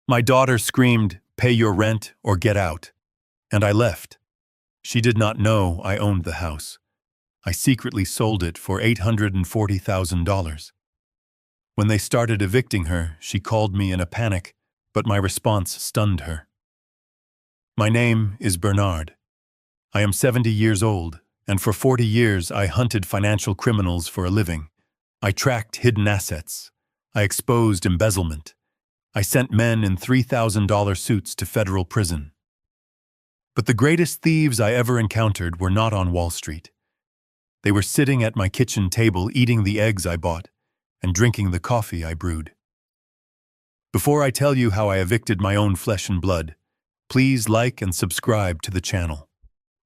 My daughter screamed, "Pay your rent or get out." And I left. She did not know I owned the house. I secretly sold it for $840,000. When they started evicting her, she called me in a panic, but my response stunned her. My name is Bernard. I am 70 years old, and for 40 years I hunted financial criminals for a living. I tracked hidden assets. I exposed embezzlement. I sent men in $3,000 suits to federal prison. But the greatest thieves I ever encountered were not on Wall Street. They were sitting at my kitchen table eating the eggs I bought and drinking the coffee I brewed. Before I tell you how I evicted my own flesh and blood, please like and subscribe to the channel.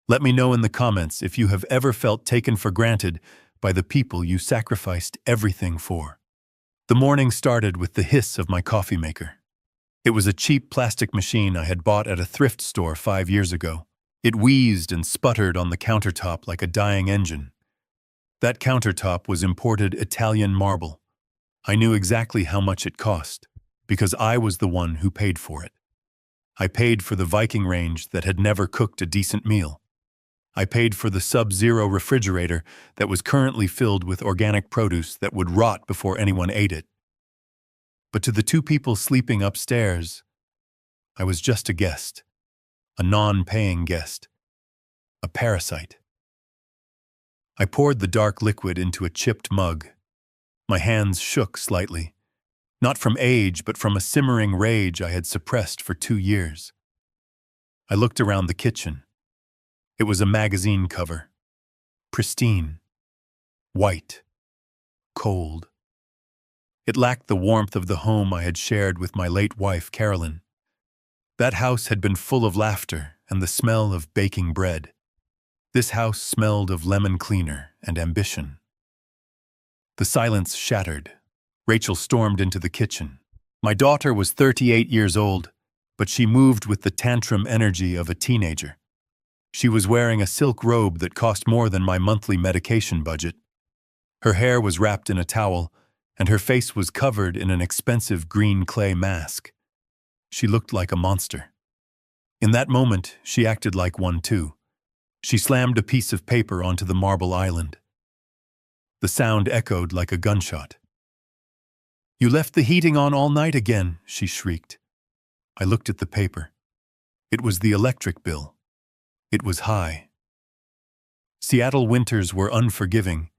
Let me know in the comments if you have ever felt taken for granted by the people you sacrificed everything for. The morning started with the hiss of my coffee maker. It was a cheap plastic machine I had bought at a thrift store 5 years ago. It wheezed and sputtered on the countertop like a dying engine. That countertop was imported Italian marble. I knew exactly how much it cost, because I was the one who paid for it. I paid for the Viking range that had never cooked a decent meal. I paid for the sub-zero refrigerator that was currently filled with organic produce that would rot before anyone ate it. But to the two people sleeping upstairs, I was just a guest, a non-paying guest, a parasite. I poured the dark liquid into a chipped mug. My hands shook slightly, not from age, but from a simmering rage I had suppressed for 2 years. I looked around the kitchen. It was a magazine cover, pristine, white, cold. It lacked the warmth of the home I had shared with my late wife, Carolyn. That house had been full of laughter and the smell of baking bread. This house smelled of lemon cleaner and ambition. The silence shattered. Rachel stormed into the kitchen. My daughter was 38 years old, but she moved with the tantrum energy of a teenager. She was wearing a silk robe that cost more than my monthly medication budget. Her hair was wrapped in a towel, and her face was covered in an expensive green clay mask. She looked like a monster. In that moment, she acted like one too. She slammed a piece of paper onto the marble island. The sound echoed like a gunshot. "You left the heating on all night again," she shrieked. I looked at the paper. It was the electric bill. It was high. Seattle winters were unforgiving,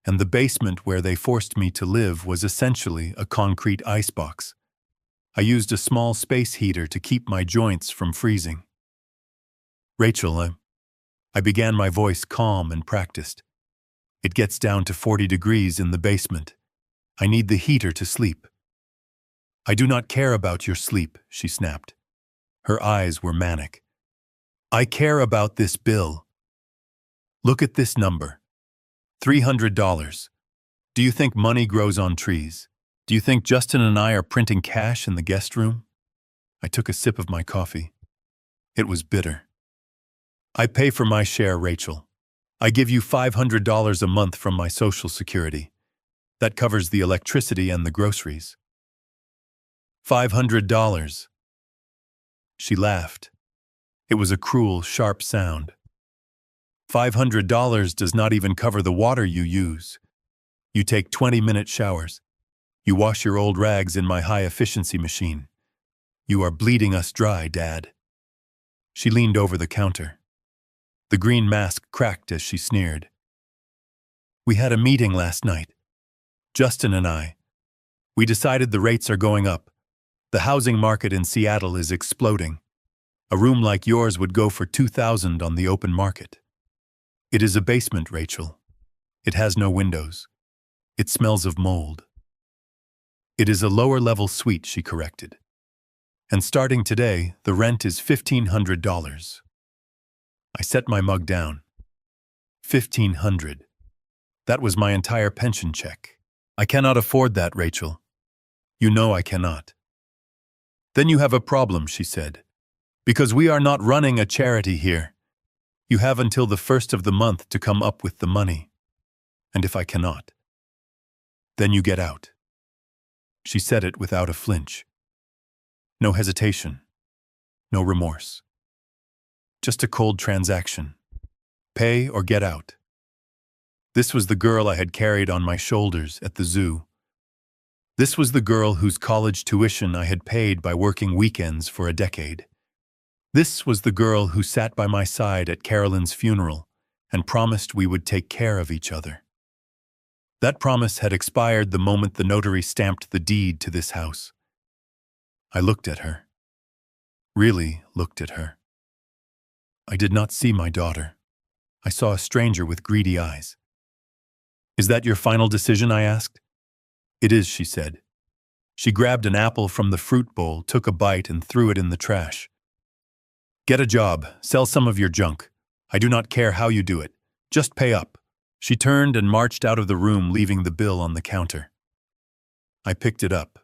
and the basement where they forced me to live was essentially a concrete icebox. I used a small space heater to keep my joints from freezing. "Rachel," I began, my voice calm and practiced. "It gets down to 40 degrees in the basement. I need the heater to sleep." "I do not care about your sleep," she snapped. Her eyes were manic. "I care about this bill. Look at this number. $300. Do you think money grows on trees? Do you think Justin and I are printing cash in the guest room?" I took a sip of my coffee. It was bitter. "I pay for my share, Rachel. I give you $500 a month from my Social Security. That covers the electricity and the groceries." $500. She laughed. It was a cruel, sharp sound. $500 does not even cover the water you use. You take 20-minute showers. You wash your old rags in my high-efficiency machine. You are bleeding us dry, Dad. She leaned over the counter. The green mask cracked as she sneered. "We had a meeting last night. Justin and I. We decided the rates are going up. The housing market in Seattle is exploding. A room like yours would go for $2,000 on the open market. It is a basement, Rachel. It has no windows. It smells of mold. It is a lower-level suite," she corrected. "And starting today, the rent is $1,500. I set my mug down. $1,500. That was my entire pension check. I cannot afford that, Rachel. You know I cannot." "Then you have a problem," she said. "Because we are not running a charity here. You have until the 1st of the month to come up with the money. And if I cannot, then you get out." She said it without a flinch. No hesitation. No remorse. Just a cold transaction. Pay or get out. This was the girl I had carried on my shoulders at the zoo. This was the girl whose college tuition I had paid by working weekends for a decade. This was the girl who sat by my side at Carolyn's funeral and promised we would take care of each other. That promise had expired the moment the notary stamped the deed to this house. I looked at her. Really looked at her. I did not see my daughter. I saw a stranger with greedy eyes. "Is that your final decision?" I asked. "It is," she said. She grabbed an apple from the fruit bowl, took a bite, and threw it in the trash. "Get a job. Sell some of your junk. I do not care how you do it. Just pay up." She turned and marched out of the room, leaving the bill on the counter. I picked it up.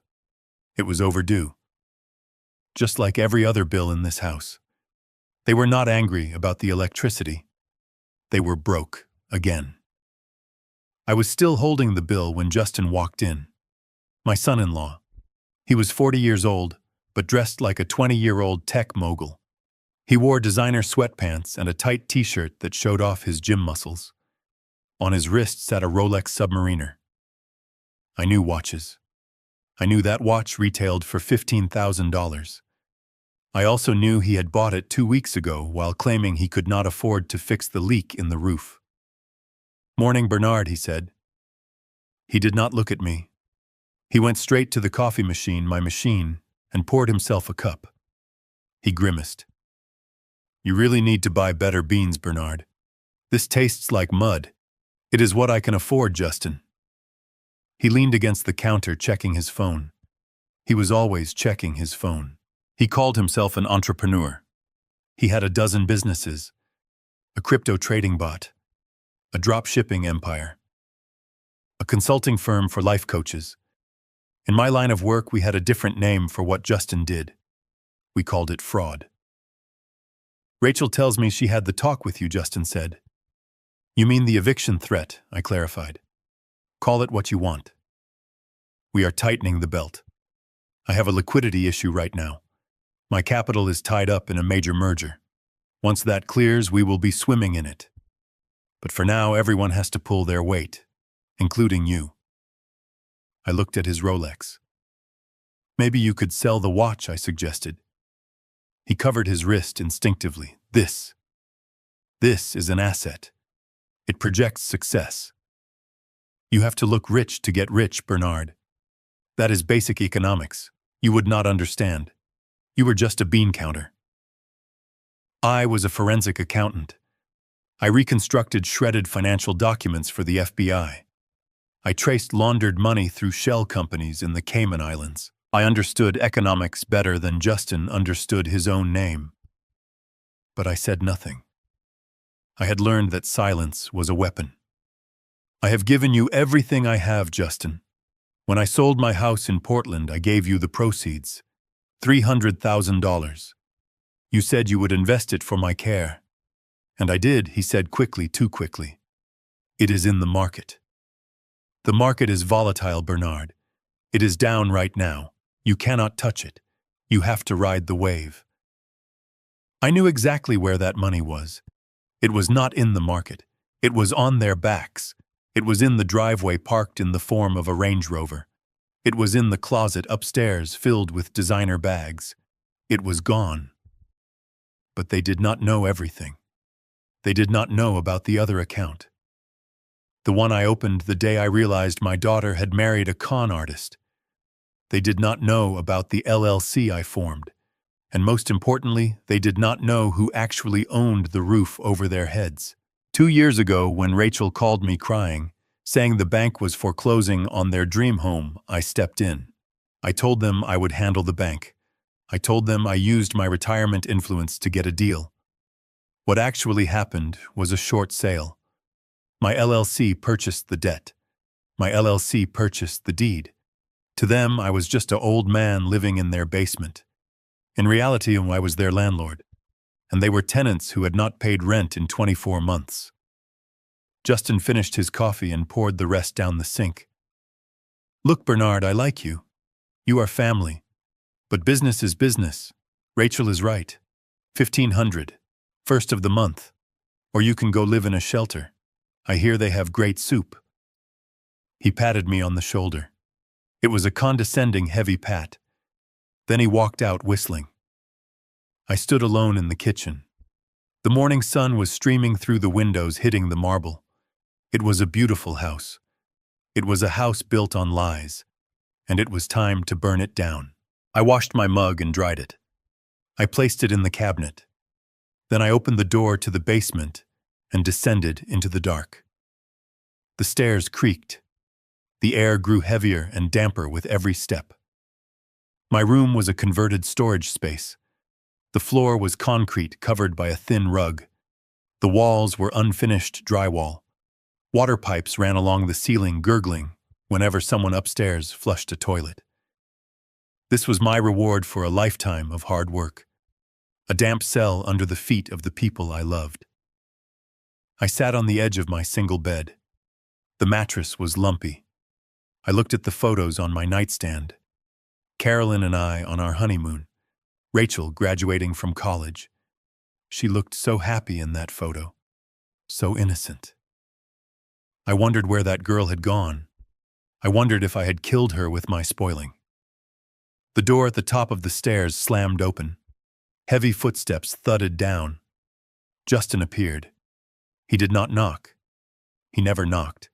It was overdue. Just like every other bill in this house. They were not angry about the electricity. They were broke again. I was still holding the bill when Justin walked in. My son-in-law. He was 40 years old, but dressed like a 20-year-old tech mogul. He wore designer sweatpants and a tight t-shirt that showed off his gym muscles. On his wrist sat a Rolex Submariner. I knew watches. I knew that watch retailed for $15,000. I also knew he had bought it 2 weeks ago while claiming he could not afford to fix the leak in the roof. "Morning, Bernard," he said. He did not look at me. He went straight to the coffee machine, my machine, and poured himself a cup. He grimaced. "You really need to buy better beans, Bernard. This tastes like mud. It is what I can afford, Justin." He leaned against the counter, checking his phone. He was always checking his phone. He called himself an entrepreneur. He had a dozen businesses, a crypto trading bot, a drop-shipping empire, a consulting firm for life coaches. In my line of work, we had a different name for what Justin did. We called it fraud. "Rachel tells me she had the talk with you," Justin said. "You mean the eviction threat," I clarified. "Call it what you want. We are tightening the belt. I have a liquidity issue right now. My capital is tied up in a major merger. Once that clears, we will be swimming in it. But for now, everyone has to pull their weight, including you." I looked at his Rolex. "Maybe you could sell the watch," I suggested. He covered his wrist instinctively. This is an asset. It projects success. You have to look rich to get rich, Bernard. That is basic economics. You would not understand. You were just a bean counter. I was a forensic accountant. I reconstructed shredded financial documents for the FBI. I traced laundered money through shell companies in the Cayman Islands. I understood economics better than Justin understood his own name. But I said nothing. I had learned that silence was a weapon. "I have given you everything I have, Justin. When I sold my house in Portland, I gave you the proceeds. $300,000. You said you would invest it for my care. And I did," he said quickly, too quickly. "It is in the market. The market is volatile, Bernard. It is down right now. You cannot touch it. You have to ride the wave." I knew exactly where that money was. It was not in the market. It was on their backs. It was in the driveway parked in the form of a Range Rover. It was in the closet upstairs filled with designer bags. It was gone. But they did not know everything. They did not know about the other account. The one I opened the day I realized my daughter had married a con artist. They did not know about the LLC I formed. And most importantly, they did not know who actually owned the roof over their heads. 2 years ago, when Rachel called me crying, saying the bank was foreclosing on their dream home, I stepped in. I told them I would handle the bank. I told them I used my retirement influence to get a deal. What actually happened was a short sale. My LLC purchased the debt. My LLC purchased the deed. To them, I was just an old man living in their basement. In reality, I was their landlord, and they were tenants who had not paid rent in 24 months. Justin finished his coffee and poured the rest down the sink. "Look, Bernard, I like you. You are family. But business is business. Rachel is right. 1,500. First of the month. Or you can go live in a shelter. I hear they have great soup. He patted me on the shoulder. It was a condescending, heavy pat. Then he walked out whistling. I stood alone in the kitchen. The morning sun was streaming through the windows, hitting the marble. It was a beautiful house. It was a house built on lies, and it was time to burn it down. I washed my mug and dried it. I placed it in the cabinet. Then I opened the door to the basement and descended into the dark. The stairs creaked. The air grew heavier and damper with every step. My room was a converted storage space. The floor was concrete covered by a thin rug. The walls were unfinished drywall. Water pipes ran along the ceiling, gurgling whenever someone upstairs flushed a toilet. This was my reward for a lifetime of hard work. A damp cell under the feet of the people I loved. I sat on the edge of my single bed. The mattress was lumpy. I looked at the photos on my nightstand. Carolyn and I on our honeymoon. Rachel graduating from college. She looked so happy in that photo. So innocent. I wondered where that girl had gone. I wondered if I had killed her with my spoiling. The door at the top of the stairs slammed open. Heavy footsteps thudded down. Justin appeared. He did not knock. He never knocked.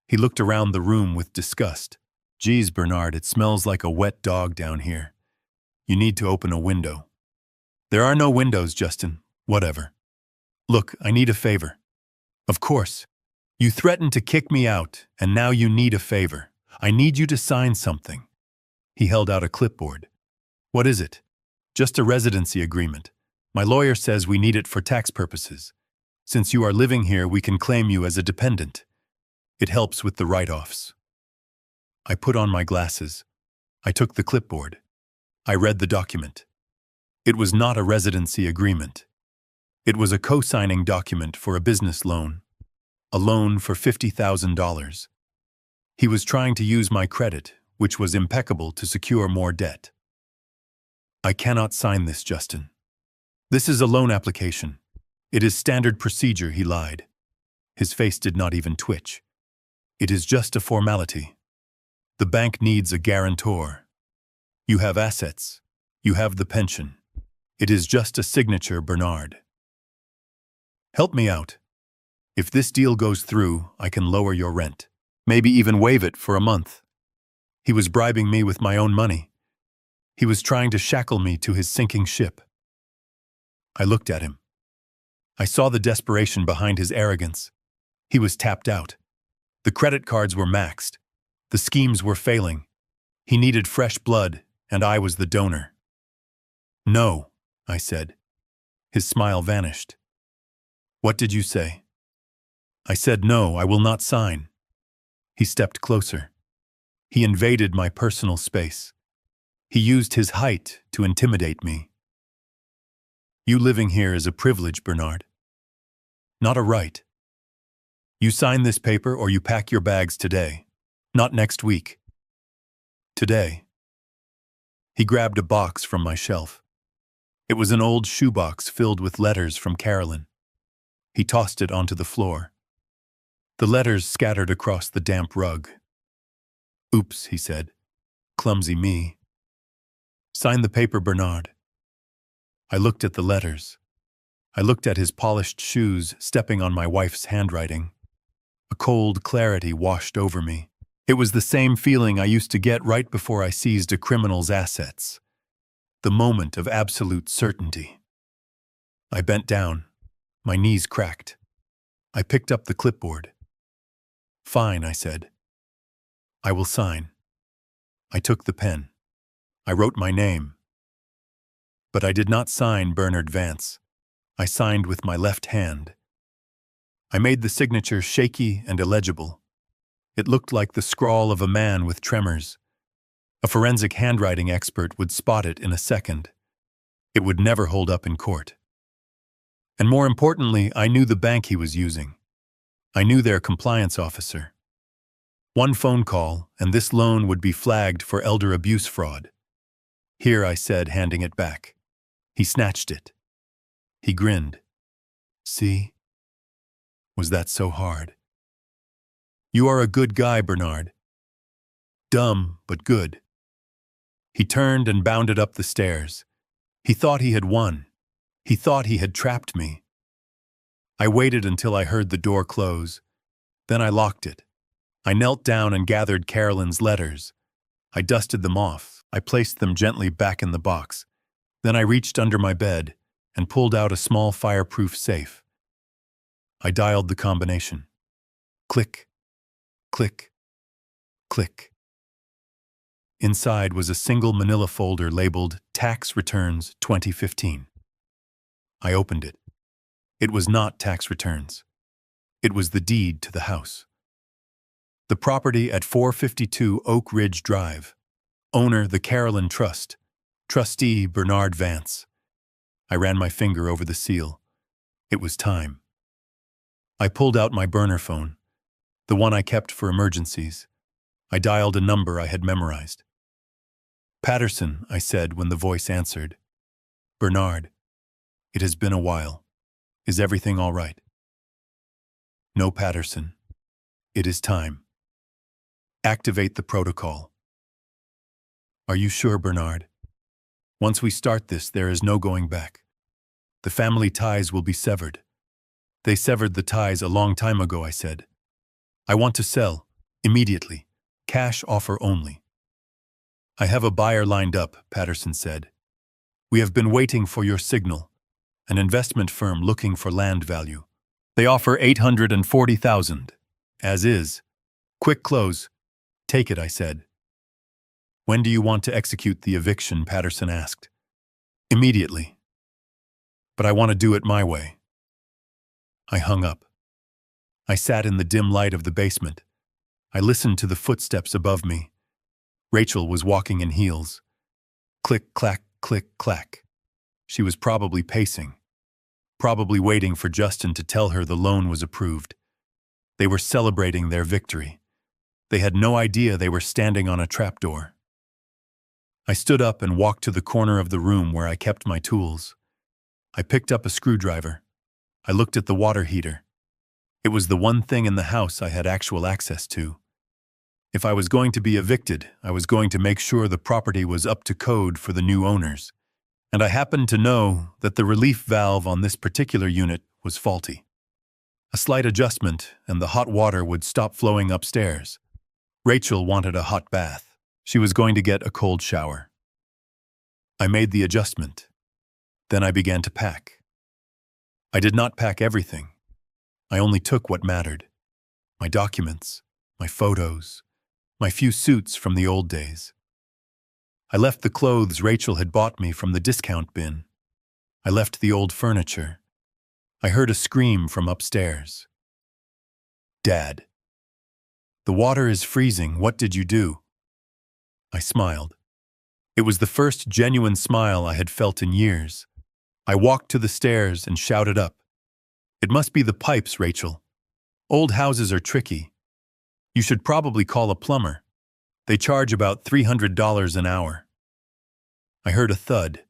He looked around the room with disgust. Geez, Bernard, it smells like a wet dog down here. You need to open a window. There are no windows, Justin. Whatever. Look, I need a favor. Of course. You threatened to kick me out, and now you need a favor. I need you to sign something. He held out a clipboard. What is it? Just a residency agreement. My lawyer says we need it for tax purposes. Since you are living here, we can claim you as a dependent. It helps with the write-offs. I put on my glasses. I took the clipboard. I read the document. It was not a residency agreement. It was a co-signing document for a business loan. A loan for $50,000. He was trying to use my credit, which was impeccable, to secure more debt. I cannot sign this, Justin. This is a loan application. It is standard procedure, he lied. His face did not even twitch. It is just a formality. The bank needs a guarantor. You have assets. You have the pension. It is just a signature, Bernard. Help me out. If this deal goes through, I can lower your rent. Maybe even waive it for a month. He was bribing me with my own money. He was trying to shackle me to his sinking ship. I looked at him. I saw the desperation behind his arrogance. He was tapped out. The credit cards were maxed. The schemes were failing. He needed fresh blood, and I was the donor. No, I said. His smile vanished. What did you say? I said, no, I will not sign. He stepped closer. He invaded my personal space. He used his height to intimidate me. You living here is a privilege, Bernard. Not a right. You sign this paper or you pack your bags today, not next week. Today. He grabbed a box from my shelf. It was an old shoebox filled with letters from Carolyn. He tossed it onto the floor. The letters scattered across the damp rug. Oops, he said. Clumsy me. Sign the paper, Bernard. I looked at the letters. I looked at his polished shoes stepping on my wife's handwriting. A cold clarity washed over me. It was the same feeling I used to get right before I seized a criminal's assets. The moment of absolute certainty. I bent down. My knees cracked. I picked up the clipboard. Fine, I said. I will sign. I took the pen. I wrote my name. But I did not sign Bernard Vance. I signed with my left hand. I made the signature shaky and illegible. It looked like the scrawl of a man with tremors. A forensic handwriting expert would spot it in a second. It would never hold up in court. And more importantly, I knew the bank he was using. I knew their compliance officer. One phone call, and this loan would be flagged for elder abuse fraud. Here, I said, handing it back. He snatched it. He grinned. See? Was that so hard? You are a good guy, Bernard. Dumb, but good. He turned and bounded up the stairs. He thought he had won. He thought he had trapped me. I waited until I heard the door close. Then I locked it. I knelt down and gathered Carolyn's letters. I dusted them off. I placed them gently back in the box. Then I reached under my bed and pulled out a small fireproof safe. I dialed the combination. Click, click, click. Inside was a single manila folder labeled Tax Returns 2015. I opened it. It was not tax returns. It was the deed to the house. The property at 452 Oak Ridge Drive. Owner, the Carolyn Trust. Trustee, Bernard Vance. I ran my finger over the seal. It was time. I pulled out my burner phone, the one I kept for emergencies. I dialed a number I had memorized. Patterson, I said when the voice answered. Bernard, it has been a while. Is everything all right? No, Patterson. It is time. Activate the protocol. Are you sure, Bernard? Once we start this, there is no going back. The family ties will be severed. They severed the ties a long time ago, I said. I want to sell, immediately. Cash offer only. I have a buyer lined up, Patterson said. We have been waiting for your signal. An investment firm looking for land value. They offer $840,000, as is. Quick close. Take it, I said. When do you want to execute the eviction, Patterson asked. Immediately. But I want to do it my way. I hung up. I sat in the dim light of the basement. I listened to the footsteps above me. Rachel was walking in heels. Click, clack, click, clack. She was probably pacing. Probably waiting for Justin to tell her the loan was approved. They were celebrating their victory. They had no idea they were standing on a trapdoor. I stood up and walked to the corner of the room where I kept my tools. I picked up a screwdriver. I looked at the water heater. It was the one thing in the house I had actual access to. If I was going to be evicted, I was going to make sure the property was up to code for the new owners. And I happened to know that the relief valve on this particular unit was faulty. A slight adjustment, and the hot water would stop flowing upstairs. Rachel wanted a hot bath. She was going to get a cold shower. I made the adjustment. Then I began to pack. I did not pack everything. I only took what mattered. My documents, my photos, my few suits from the old days. I left the clothes Rachel had bought me from the discount bin. I left the old furniture. I heard a scream from upstairs. Dad. The water is freezing. What did you do? I smiled. It was the first genuine smile I had felt in years. I walked to the stairs and shouted up. It must be the pipes, Rachel. Old houses are tricky. You should probably call a plumber. They charge about $300 an hour. I heard a thud,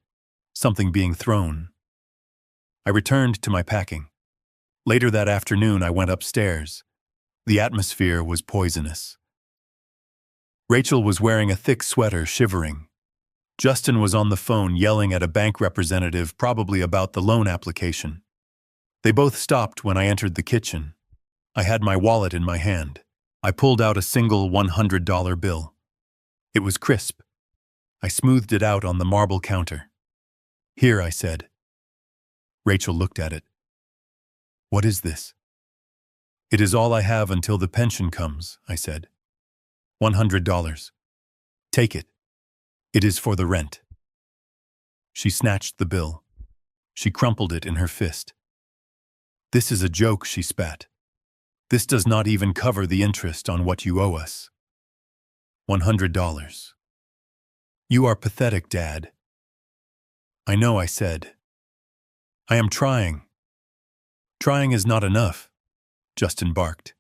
something being thrown. I returned to my packing. Later that afternoon, I went upstairs. The atmosphere was poisonous. Rachel was wearing a thick sweater, shivering. Justin was on the phone yelling at a bank representative, probably about the loan application. They both stopped when I entered the kitchen. I had my wallet in my hand. I pulled out a single $100 bill. It was crisp. I smoothed it out on the marble counter. Here, I said. Rachel looked at it. What is this? It is all I have until the pension comes, I said. $100. Take it. It is for the rent. She snatched the bill. She crumpled it in her fist. This is a joke, she spat. This does not even cover the interest on what you owe us. $100. You are pathetic, Dad. I know, I said. I am trying. Trying is not enough, Justin barked.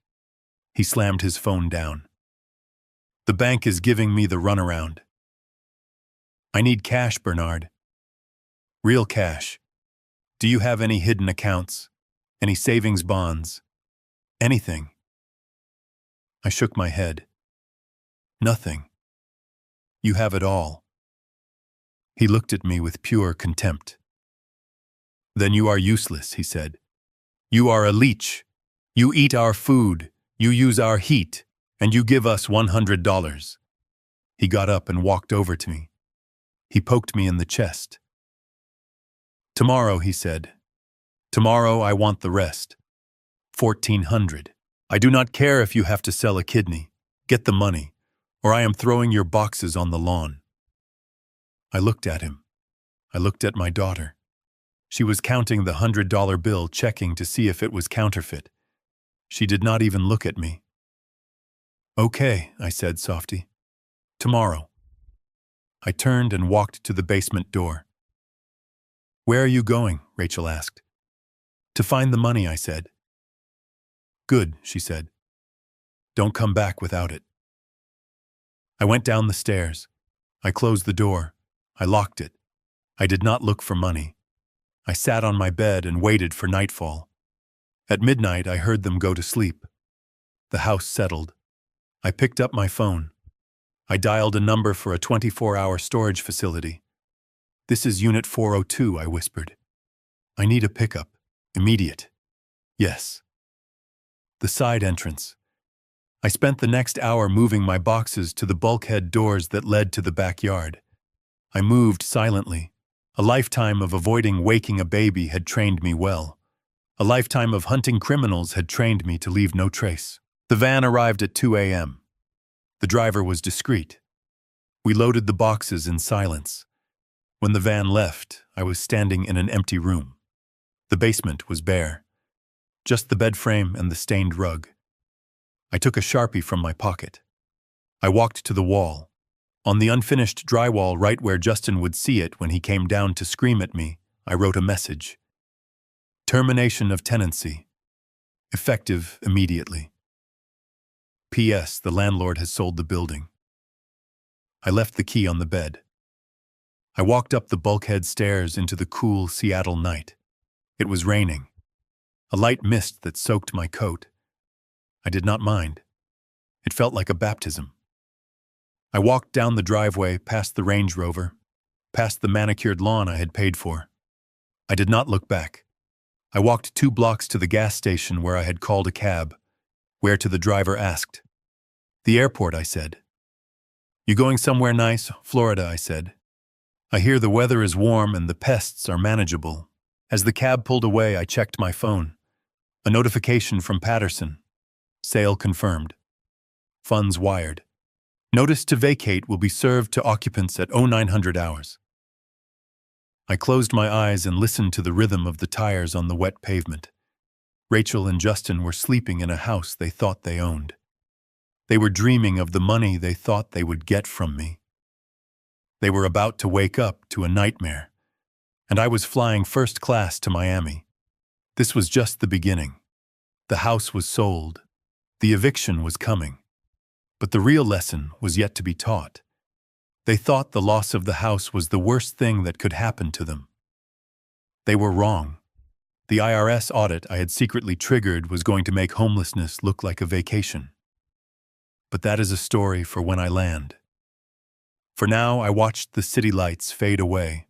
He slammed his phone down. The bank is giving me the runaround. I need cash, Bernard. Real cash. Do you have any hidden accounts? Any savings bonds? Anything? I shook my head. Nothing. You have it all. He looked at me with pure contempt. Then you are useless, he said. You are a leech. You eat our food, you use our heat, and you give us $100. He got up and walked over to me. He poked me in the chest. Tomorrow, he said. Tomorrow I want the rest. 1,400. I do not care if you have to sell a kidney. Get the money, or I am throwing your boxes on the lawn. I looked at him. I looked at my daughter. She was counting the $100 bill, checking to see if it was counterfeit. She did not even look at me. Okay, I said softly. Tomorrow. I turned and walked to the basement door. Where are you going? Rachel asked. To find the money, I said. Good, she said. Don't come back without it. I went down the stairs. I closed the door. I locked it. I did not look for money. I sat on my bed and waited for nightfall. At midnight, I heard them go to sleep. The house settled. I picked up my phone. I dialed a number for a 24-hour storage facility. This is Unit 402, I whispered. I need a pickup. Immediate. Yes. The side entrance. I spent the next hour moving my boxes to the bulkhead doors that led to the backyard. I moved silently. A lifetime of avoiding waking a baby had trained me well. A lifetime of hunting criminals had trained me to leave no trace. The van arrived at 2 a.m. The driver was discreet. We loaded the boxes in silence. When the van left, I was standing in an empty room. The basement was bare. Just the bed frame and the stained rug. I took a Sharpie from my pocket. I walked to the wall. On the unfinished drywall right where Justin would see it when he came down to scream at me, I wrote a message. Termination of tenancy. Effective immediately. P.S. The landlord has sold the building. I left the key on the bed. I walked up the bulkhead stairs into the cool Seattle night. It was raining. A light mist that soaked my coat. I did not mind. It felt like a baptism. I walked down the driveway, past the Range Rover, past the manicured lawn I had paid for. I did not look back. I walked 2 blocks to the gas station where I had called a cab, whereto the driver asked. The airport, I said. You going somewhere nice? Florida, I said. I hear the weather is warm and the pests are manageable. As the cab pulled away, I checked my phone. A notification from Patterson. Sale confirmed. Funds wired. Notice to vacate will be served to occupants at 0900 hours. I closed my eyes and listened to the rhythm of the tires on the wet pavement. Rachel and Justin were sleeping in a house they thought they owned. They were dreaming of the money they thought they would get from me. They were about to wake up to a nightmare, and I was flying first class to Miami. This was just the beginning. The house was sold. The eviction was coming. But the real lesson was yet to be taught. They thought the loss of the house was the worst thing that could happen to them. They were wrong. The IRS audit I had secretly triggered was going to make homelessness look like a vacation. But that is a story for when I land. For now, I watched the city lights fade away.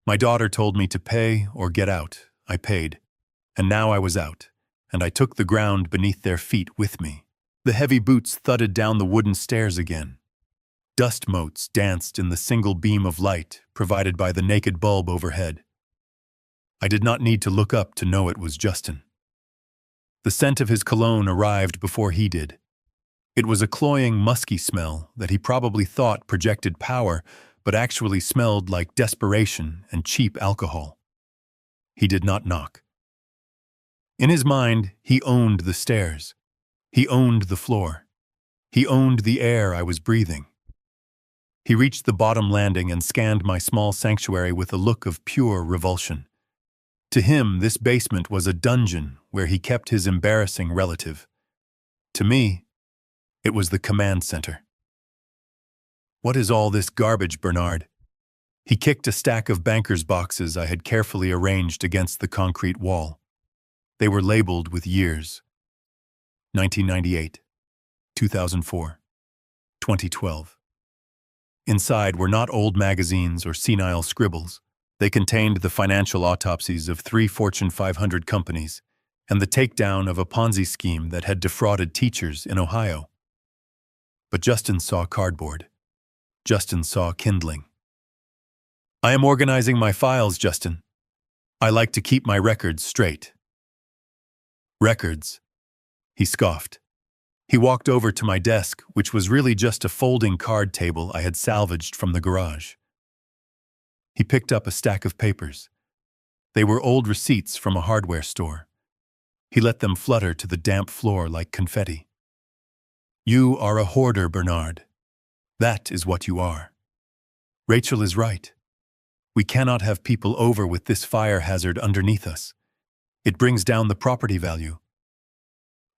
My daughter told me to pay or get out. I paid. And now I was out, and I took the ground beneath their feet with me. The heavy boots thudded down the wooden stairs again. Dust motes danced in the single beam of light provided by the naked bulb overhead. I did not need to look up to know it was Justin. The scent of his cologne arrived before he did. It was a cloying, musky smell that he probably thought projected power, but actually smelled like desperation and cheap alcohol. He did not knock. In his mind, he owned the stairs. He owned the floor. He owned the air I was breathing. He reached the bottom landing and scanned my small sanctuary with a look of pure revulsion. To him, this basement was a dungeon where he kept his embarrassing relative. To me, it was the command center. What is all this garbage, Bernard? He kicked a stack of banker's boxes I had carefully arranged against the concrete wall. They were labeled with years: 1998, 2004, 2012. Inside were not old magazines or senile scribbles. They contained the financial autopsies of 3 Fortune 500 companies and the takedown of a Ponzi scheme that had defrauded teachers in Ohio. But Justin saw cardboard. Justin saw kindling. "I am organizing my files, Justin. I like to keep my records straight." "Records?" he scoffed. He walked over to my desk, which was really just a folding card table I had salvaged from the garage. He picked up a stack of papers. They were old receipts from a hardware store. He let them flutter to the damp floor like confetti. "You are a hoarder, Bernard. That is what you are. Rachel is right. We cannot have people over with this fire hazard underneath us. It brings down the property value."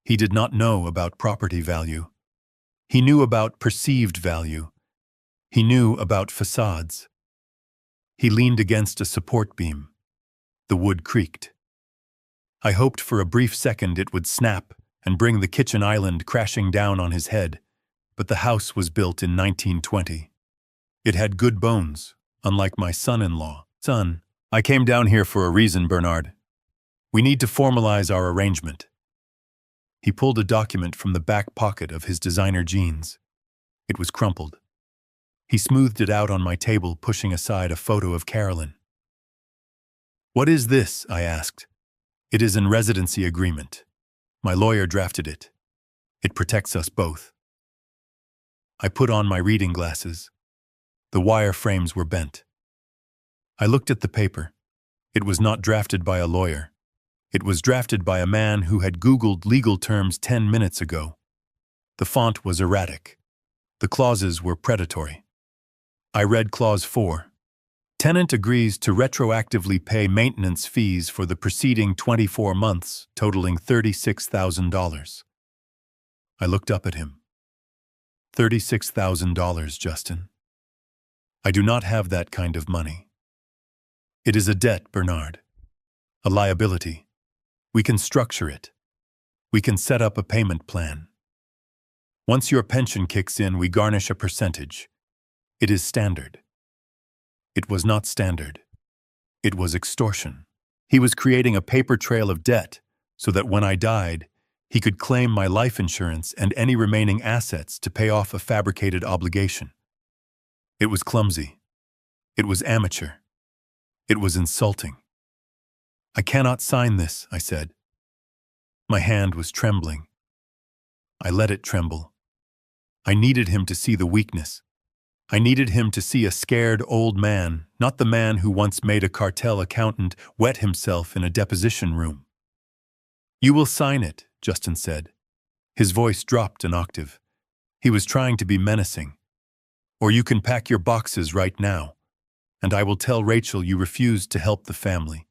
He did not know about property value. He knew about perceived value. He knew about facades. He leaned against a support beam. The wood creaked. I hoped for a brief second it would snap and bring the kitchen island crashing down on his head, but the house was built in 1920. It had good bones, unlike my son-in-law. "Son, I came down here for a reason, Bernard. We need to formalize our arrangement." He pulled a document from the back pocket of his designer jeans. It was crumpled. He smoothed it out on my table, pushing aside a photo of Carolyn. "What is this?" I asked. "It is an residency agreement. My lawyer drafted it. It protects us both." I put on my reading glasses. The wire frames were bent. I looked at the paper. It was not drafted by a lawyer. It was drafted by a man who had Googled legal terms 10 minutes ago. The font was erratic. The clauses were predatory. I read Clause 4. "Tenant agrees to retroactively pay maintenance fees for the preceding 24 months, totaling $36,000. I looked up at him. $36,000, Justin. I do not have that kind of money. It is a debt, Bernard. A liability. We can structure it. We can set up a payment plan. Once your pension kicks in, we garnish a percentage. It is standard." It was not standard. It was extortion. He was creating a paper trail of debt so that when I died, he could claim my life insurance and any remaining assets to pay off a fabricated obligation. It was clumsy. It was amateur. It was insulting. "I cannot sign this," I said. My hand was trembling. I let it tremble. I needed him to see the weakness. I needed him to see a scared old man, not the man who once made a cartel accountant wet himself in a deposition room. "You will sign it," Justin said. His voice dropped an octave. He was trying to be menacing. "Or you can pack your boxes right now, and I will tell Rachel you refused to help the family.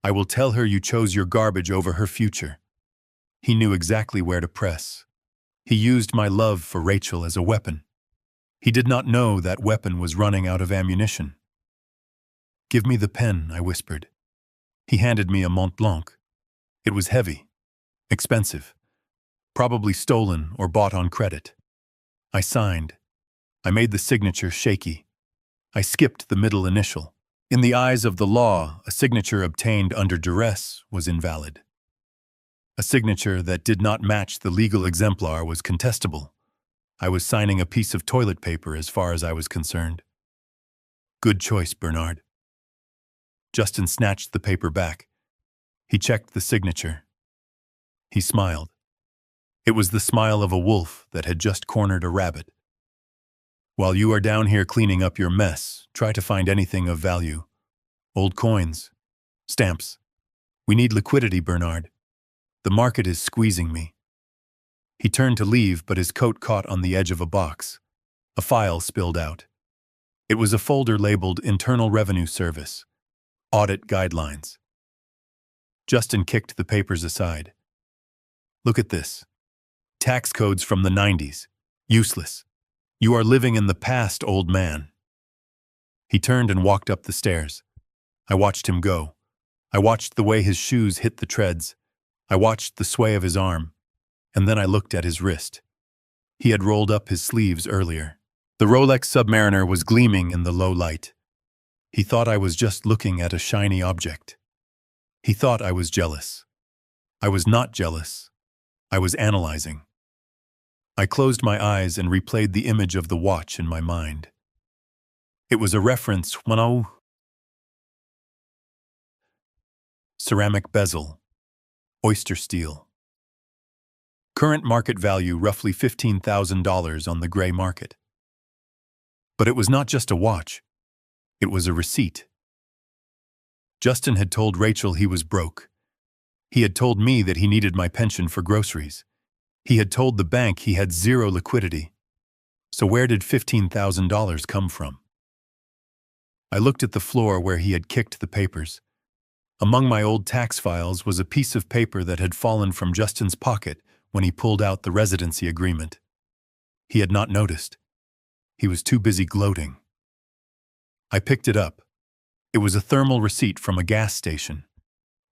I will tell her you chose your garbage over her future." He knew exactly where to press. He used my love for Rachel as a weapon. He did not know that weapon was running out of ammunition. "Give me the pen," I whispered. He handed me a Mont Blanc. It was heavy, expensive, probably stolen or bought on credit. I signed. I made the signature shaky. I skipped the middle initial. In the eyes of the law, a signature obtained under duress was invalid. A signature that did not match the legal exemplar was contestable. I was signing a piece of toilet paper as far as I was concerned. "Good choice, Bernard." Justin snatched the paper back. He checked the signature. He smiled. It was the smile of a wolf that had just cornered a rabbit. "While you are down here cleaning up your mess, try to find anything of value. Old coins. Stamps. We need liquidity, Bernard. The market is squeezing me." He turned to leave, but his coat caught on the edge of a box. A file spilled out. It was a folder labeled Internal Revenue Service. Audit Guidelines. Justin kicked the papers aside. "Look at this. Tax codes from the 90s. Useless. You are living in the past, old man." He turned and walked up the stairs. I watched him go. I watched the way his shoes hit the treads. I watched the sway of his arm. And then I looked at his wrist. He had rolled up his sleeves earlier. The Rolex Submariner was gleaming in the low light. He thought I was just looking at a shiny object. He thought I was jealous. I was not jealous. I was analyzing. I closed my eyes and replayed the image of the watch in my mind. It was a reference when ceramic bezel, oyster steel. Current market value roughly $15,000 on the gray market. But it was not just a watch. It was a receipt. Justin had told Rachel he was broke. He had told me that he needed my pension for groceries. He had told the bank he had zero liquidity. So where did $15,000 come from? I looked at the floor where he had kicked the papers. Among my old tax files was a piece of paper that had fallen from Justin's pocket when he pulled out the residency agreement. He had not noticed. He was too busy gloating. I picked it up. It was a thermal receipt from a gas station.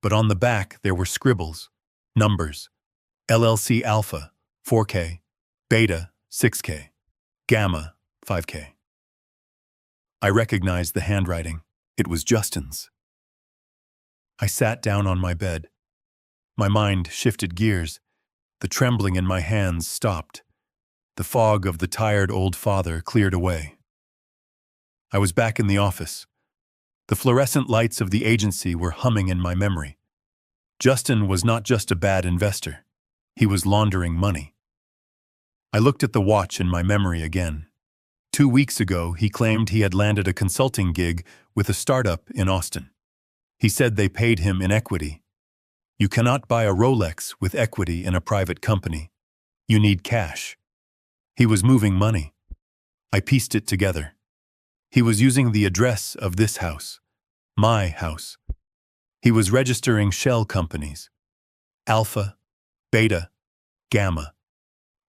But on the back there were scribbles, numbers, LLC Alpha, 4K, Beta, 6K, Gamma, 5K. I recognized the handwriting. It was Justin's. I sat down on my bed. My mind shifted gears. The trembling in my hands stopped. The fog of the tired old father cleared away. I was back in the office. The fluorescent lights of the agency were humming in my memory. Justin was not just a bad investor. He was laundering money. I looked at the watch in my memory again. 2 weeks ago, he claimed he had landed a consulting gig with a startup in Austin. He said they paid him in equity. You cannot buy a Rolex with equity in a private company. You need cash. He was moving money. I pieced it together. He was using the address of this house, my house. He was registering shell companies, Alpha, Beta, Gamma.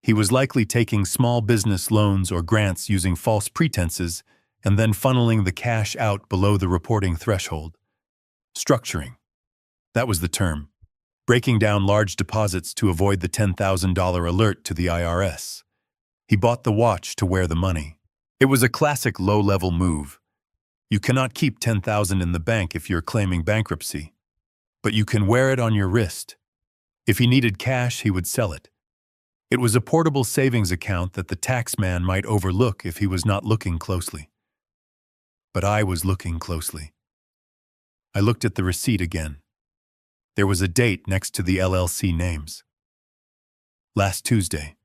He was likely taking small business loans or grants using false pretenses and then funneling the cash out below the reporting threshold. Structuring. That was the term. Breaking down large deposits to avoid the $10,000 alert to the IRS. He bought the watch to wear the money. It was a classic low-level move. You cannot keep $10,000 in the bank if you're claiming bankruptcy, but you can wear it on your wrist. If he needed cash, he would sell it. It was a portable savings account that the tax man might overlook if he was not looking closely. But I was looking closely. I looked at the receipt again. There was a date next to the LLC names. Last Tuesday.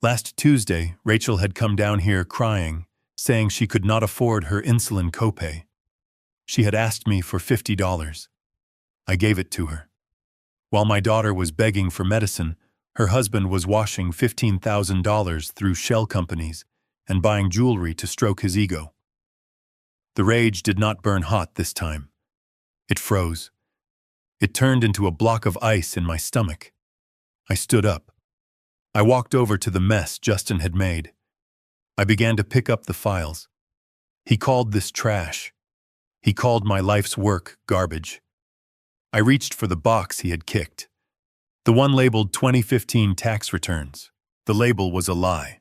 Last Tuesday, Rachel had come down here crying, saying she could not afford her insulin copay. She had asked me for $50. I gave it to her. While my daughter was begging for medicine, her husband was washing $15,000 through shell companies and buying jewelry to stroke his ego. The rage did not burn hot this time. It froze. It turned into a block of ice in my stomach. I stood up. I walked over to the mess Justin had made. I began to pick up the files. He called this trash. He called my life's work garbage. I reached for the box he had kicked. The one labeled 2015 tax returns. The label was a lie.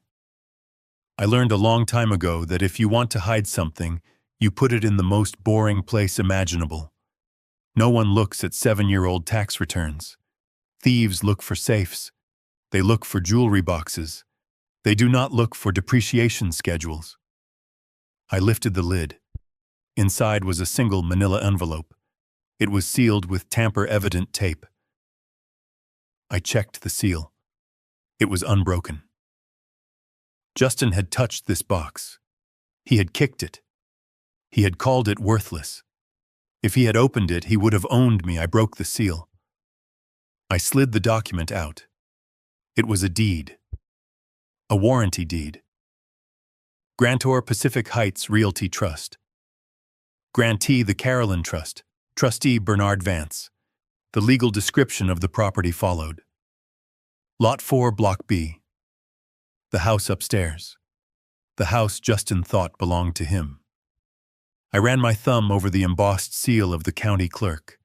I learned a long time ago that if you want to hide something, you put it in the most boring place imaginable. No one looks at 7-year-old tax returns. Thieves look for safes. They look for jewelry boxes. They do not look for depreciation schedules. I lifted the lid. Inside was a single manila envelope. It was sealed with tamper-evident tape. I checked the seal. It was unbroken. Justin had touched this box. He had kicked it. He had called it worthless. If he had opened it, he would have owned me. I broke the seal. I slid the document out. It was a deed. A warranty deed. Grantor Pacific Heights Realty Trust. Grantee the Carolyn Trust. Trustee Bernard Vance. The legal description of the property followed. Lot 4, Block B. The house upstairs. The house Justin thought belonged to him. I ran my thumb over the embossed seal of the county clerk.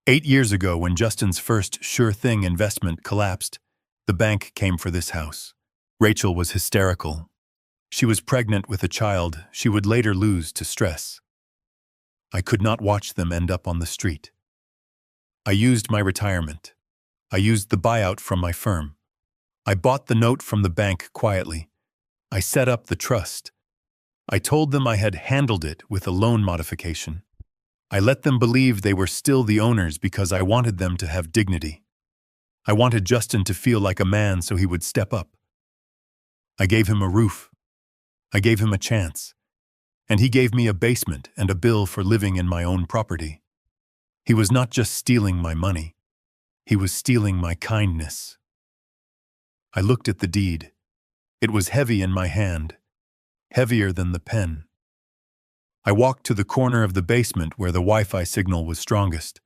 8 years ago, when Justin's first sure-thing investment collapsed, the bank came for this house. Rachel was hysterical. She was pregnant with a child she would later lose to stress. I could not watch them end up on the street. I used my retirement. I used the buyout from my firm. I bought the note from the bank quietly. I set up the trust. I told them I had handled it with a loan modification. I let them believe they were still the owners because I wanted them to have dignity. I wanted Justin to feel like a man so he would step up. I gave him a roof. I gave him a chance. And he gave me a basement and a bill for living in my own property. He was not just stealing my money. He was stealing my kindness. I looked at the deed. It was heavy in my hand, heavier than the pen. I walked to the corner of the basement where the Wi-Fi signal was strongest.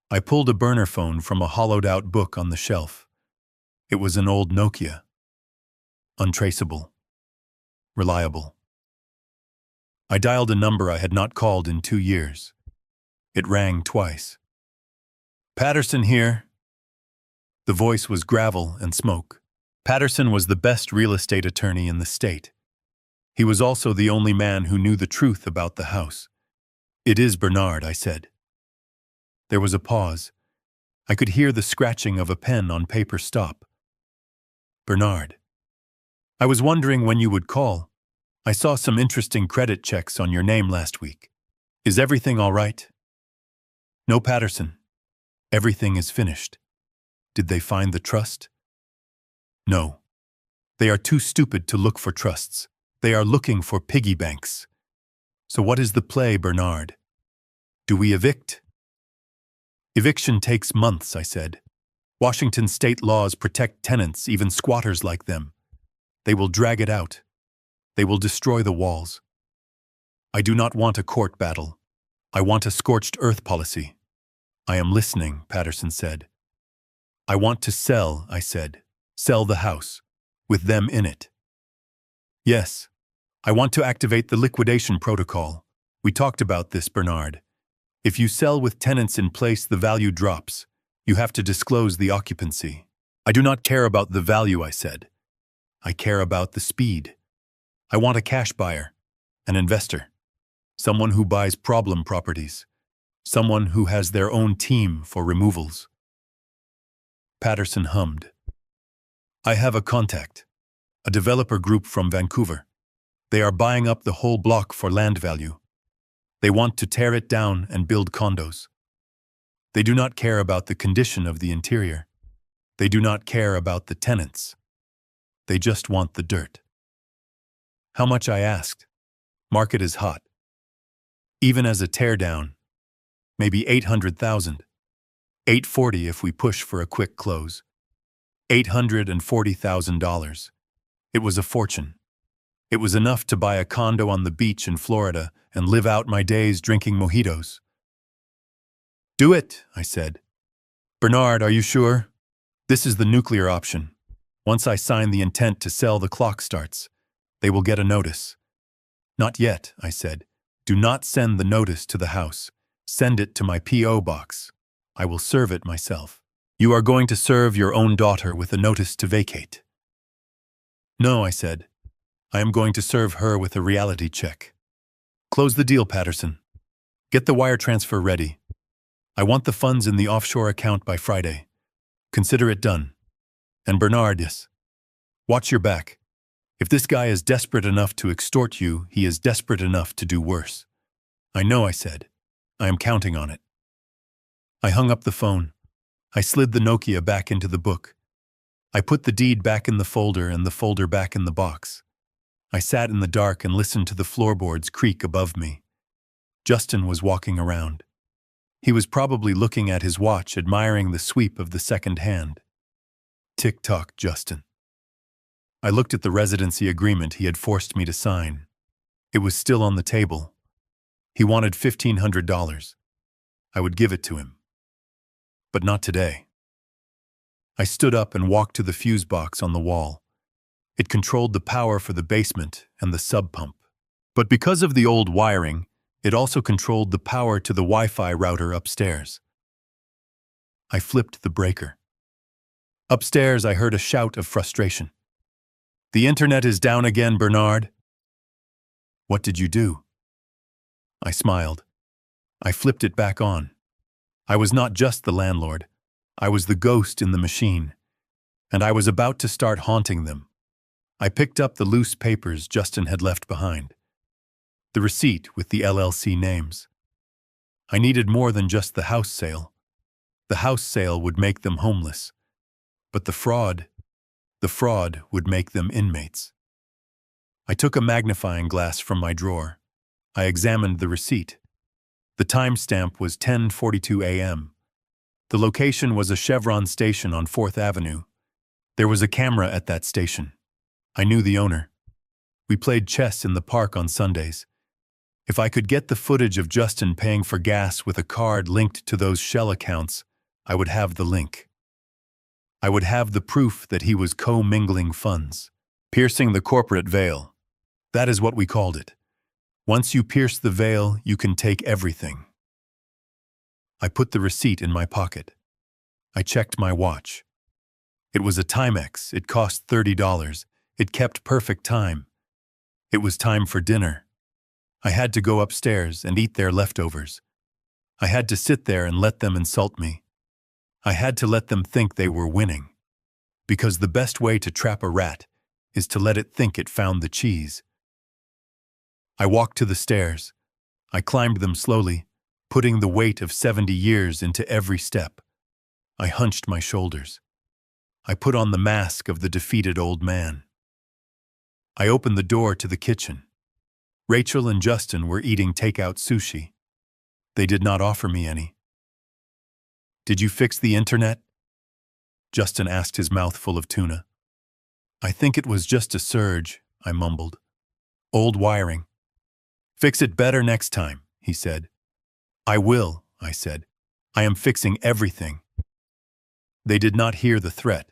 I pulled a burner phone from a hollowed-out book on the shelf. It was an old Nokia. Untraceable. Reliable. I dialed a number I had not called in 2 years. It rang twice. "Patterson here." The voice was gravel and smoke. Patterson was the best real estate attorney in the state. He was also the only man who knew the truth about the house. "It is Bernard," I said. There was a pause. I could hear the scratching of a pen on paper stop. "Bernard. I was wondering when you would call. I saw some interesting credit checks on your name last week. Is everything all right?" "No, Patterson. Everything is finished." "Did they find the trust?" "No. They are too stupid to look for trusts. They are looking for piggy banks. So what is the play, Bernard? Do we evict?" "Eviction takes months," I said. "Washington state laws protect tenants, even squatters like them. They will drag it out. They will destroy the walls. I do not want a court battle. I want a scorched earth policy." "I am listening," Patterson said. "I want to sell," I said. "Sell the house, with them in it." "Yes. I want to activate the liquidation protocol. We talked about this, Bernard. If you sell with tenants in place, the value drops. You have to disclose the occupancy." "I do not care about the value," I said. "I care about the speed. I want a cash buyer, an investor, someone who buys problem properties, someone who has their own team for removals." Patterson hummed. "I have a contact, a developer group from Vancouver. They are buying up the whole block for land value. They want to tear it down and build condos. They do not care about the condition of the interior. They do not care about the tenants. They just want the dirt." "How much?" I asked. "Market is hot. Even as a teardown, maybe 800,000. 840 if we push for a quick close. $840,000. It was a fortune. It was enough to buy a condo on the beach in Florida and live out my days drinking mojitos." "Do it," I said. "Bernard, are you sure? This is the nuclear option. Once I sign the intent to sell, the clock starts. They will get a notice." "Not yet," I said. "Do not send the notice to the house. Send it to my P.O. box. I will serve it myself." "You are going to serve your own daughter with a notice to vacate." "No," I said. "I am going to serve her with a reality check. Close the deal, Patterson. Get the wire transfer ready. I want the funds in the offshore account by Friday. Consider it done. And Bernard, yes. Watch your back. If this guy is desperate enough to extort you, he is desperate enough to do worse." "I know," I said. "I am counting on it." I hung up the phone. I slid the Nokia back into the book. I put the deed back in the folder and the folder back in the box. I sat in the dark and listened to the floorboards creak above me. Justin was walking around. He was probably looking at his watch, admiring the sweep of the second hand. Tick-tock, Justin. I looked at the residency agreement he had forced me to sign. It was still on the table. He wanted $1,500. I would give it to him. But not today. I stood up and walked to the fuse box on the wall. It controlled the power for the basement and the sub pump. But because of the old wiring, it also controlled the power to the Wi-Fi router upstairs. I flipped the breaker. Upstairs, I heard a shout of frustration. "The internet is down again, Bernard." "What did you do?" I smiled. I flipped it back on. I was not just the landlord. I was the ghost in the machine, and I was about to start haunting them. I picked up the loose papers Justin had left behind. The receipt with the LLC names. I needed more than just the house sale. The house sale would make them homeless. But the fraud would make them inmates. I took a magnifying glass from my drawer. I examined the receipt. The timestamp was 10:42 a.m. The location was a Chevron station on 4th Avenue. There was a camera at that station. I knew the owner. We played chess in the park on Sundays. If I could get the footage of Justin paying for gas with a card linked to those Shell accounts, I would have the link. I would have the proof that he was co-mingling funds, piercing the corporate veil. That is what we called it. Once you pierce the veil, you can take everything. I put the receipt in my pocket. I checked my watch. It was a Timex. It cost $30. It kept perfect time. It was time for dinner. I had to go upstairs and eat their leftovers. I had to sit there and let them insult me. I had to let them think they were winning. Because the best way to trap a rat is to let it think it found the cheese. I walked to the stairs. I climbed them slowly, putting the weight of 70 years into every step. I hunched my shoulders. I put on the mask of the defeated old man. I opened the door to the kitchen. Rachel and Justin were eating takeout sushi. They did not offer me any. "Did you fix the internet?" Justin asked, his mouth full of tuna. "I think it was just a surge," I mumbled. "Old wiring." "Fix it better next time," he said. "I will," I said. "I am fixing everything." They did not hear the threat.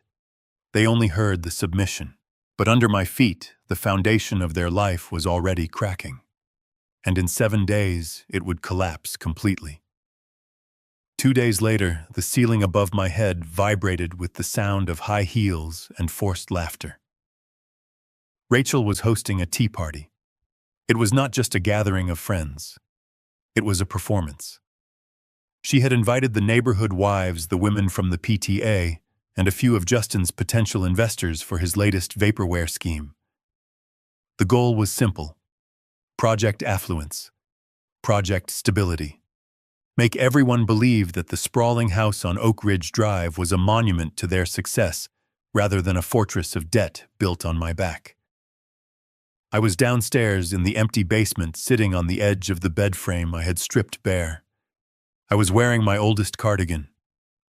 They only heard the submission. But under my feet, the foundation of their life was already cracking. And in 7 days, it would collapse completely. 2 days later, the ceiling above my head vibrated with the sound of high heels and forced laughter. Rachel was hosting a tea party. It was not just a gathering of friends. It was a performance. She had invited the neighborhood wives, the women from the PTA, and a few of Justin's potential investors for his latest vaporware scheme. The goal was simple: Project Affluence, Project Stability. Make everyone believe that the sprawling house on Oak Ridge Drive was a monument to their success rather than a fortress of debt built on my back. I was downstairs in the empty basement, sitting on the edge of the bed frame I had stripped bare. I was wearing my oldest cardigan.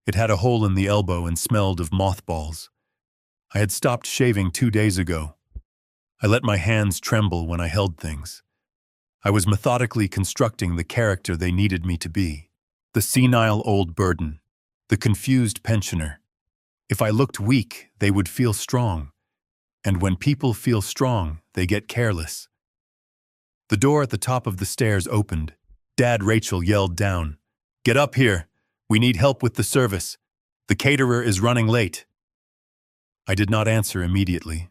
It had a hole in the elbow and smelled of mothballs. I had stopped shaving 2 days ago. I let my hands tremble when I held things. I was methodically constructing the character they needed me to be. The senile old burden, the confused pensioner. If I looked weak, they would feel strong. And when people feel strong, they get careless. The door at the top of the stairs opened. Dad, Rachel yelled down, "Get up here! We need help with the service. The caterer is running late." I did not answer immediately.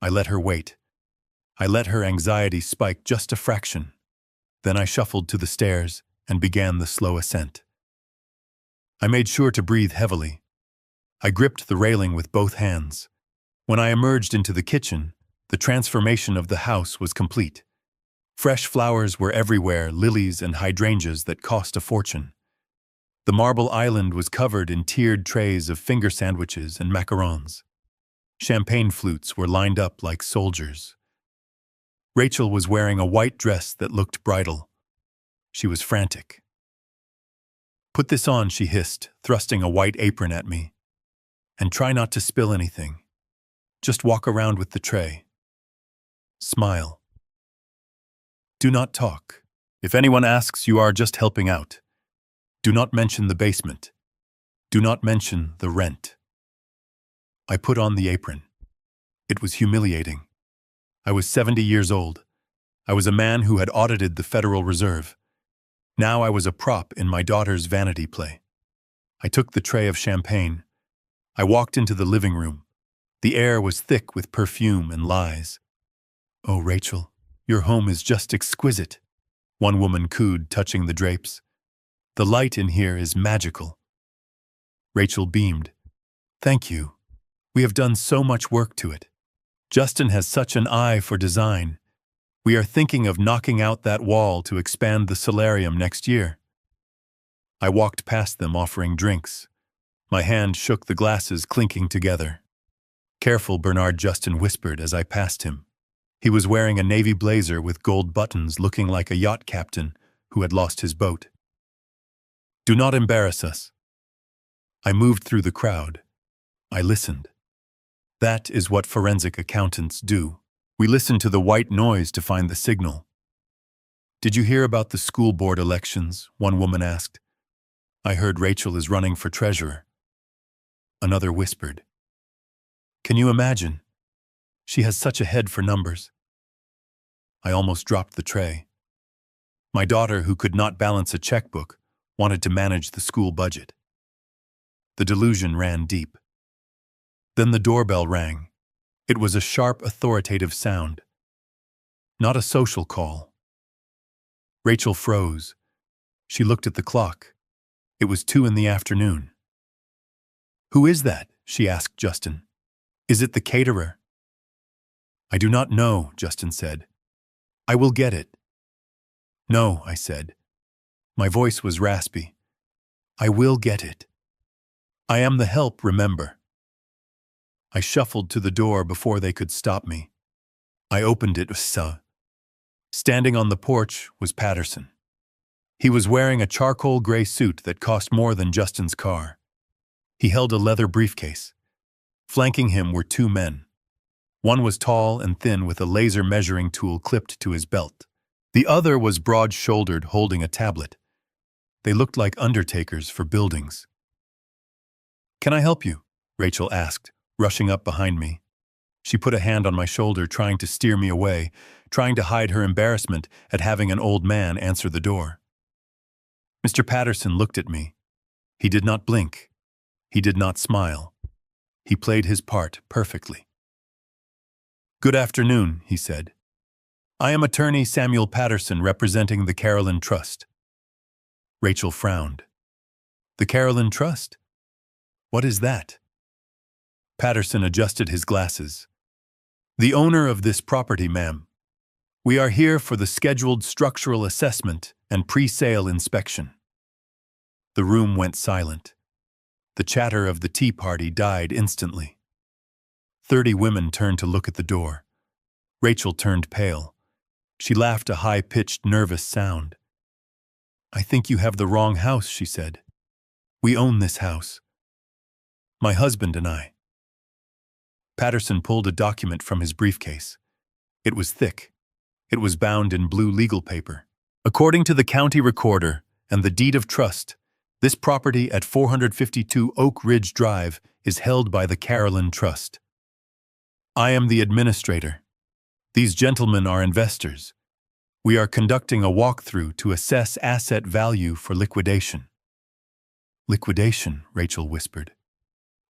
I let her wait. I let her anxiety spike just a fraction. Then I shuffled to the stairs and began the slow ascent. I made sure to breathe heavily. I gripped the railing with both hands. When I emerged into the kitchen, the transformation of the house was complete. Fresh flowers were everywhere, lilies and hydrangeas that cost a fortune. The marble island was covered in tiered trays of finger sandwiches and macarons. Champagne flutes were lined up like soldiers. Rachel was wearing a white dress that looked bridal. She was frantic. "Put this on," she hissed, thrusting a white apron at me. "And try not to spill anything. Just walk around with the tray. Smile. Do not talk. If anyone asks, you are just helping out. Do not mention the basement. Do not mention the rent." I put on the apron. It was humiliating. I was 70 years old. I was a man who had audited the Federal Reserve. Now I was a prop in my daughter's vanity play. I took the tray of champagne. I walked into the living room. The air was thick with perfume and lies. "Oh, Rachel, your home is just exquisite," one woman cooed, touching the drapes. "The light in here is magical." Rachel beamed. "Thank you. We have done so much work to it. Justin has such an eye for design. We are thinking of knocking out that wall to expand the solarium next year." I walked past them offering drinks. My hand shook the glasses clinking together. "Careful, Bernard," Justin whispered as I passed him. He was wearing a navy blazer with gold buttons, looking like a yacht captain who had lost his boat. "Do not embarrass us." I moved through the crowd. I listened. That is what forensic accountants do. We listen to the white noise to find the signal. "Did you hear about the school board elections?" one woman asked. "I heard Rachel is running for treasurer." Another whispered. "Can you imagine? She has such a head for numbers." I almost dropped the tray. My daughter, who could not balance a checkbook, wanted to manage the school budget. The delusion ran deep. Then the doorbell rang. It was a sharp, authoritative sound. Not a social call. Rachel froze. She looked at the clock. It was 2 in the afternoon. "Who is that?" she asked Justin. "Is it the caterer?" "I do not know," Justin said. "I will get it." "No," I said. My voice was raspy. "I will get it. I am the help, remember." I shuffled to the door before they could stop me. I opened it. Standing on the porch was Patterson. He was wearing a charcoal gray suit that cost more than Justin's car. He held a leather briefcase. Flanking him were 2 men. One was tall and thin with a laser measuring tool clipped to his belt. The other was broad-shouldered, holding a tablet. They looked like undertakers for buildings. "Can I help you?" Rachel asked, rushing up behind me. She put a hand on my shoulder, trying to steer me away, trying to hide her embarrassment at having an old man answer the door. Mr. Patterson looked at me. He did not blink. He did not smile. He played his part perfectly. "Good afternoon," he said. "I am attorney Samuel Patterson, representing the Carolyn Trust." Rachel frowned. "The Carolyn Trust? What is that?" Patterson adjusted his glasses. "The owner of this property, ma'am. We are here for the scheduled structural assessment and pre-sale inspection." The room went silent. The chatter of the tea party died instantly. 30 women turned to look at the door. Rachel turned pale. She laughed a high-pitched, nervous sound. "I think you have the wrong house," she said. "We own this house. My husband and I." Patterson pulled a document from his briefcase. It was thick. It was bound in blue legal paper. "According to the county recorder and the deed of trust, this property at 452 Oak Ridge Drive is held by the Carolyn Trust. I am the administrator. These gentlemen are investors. We are conducting a walkthrough to assess asset value for liquidation." "Liquidation," Rachel whispered.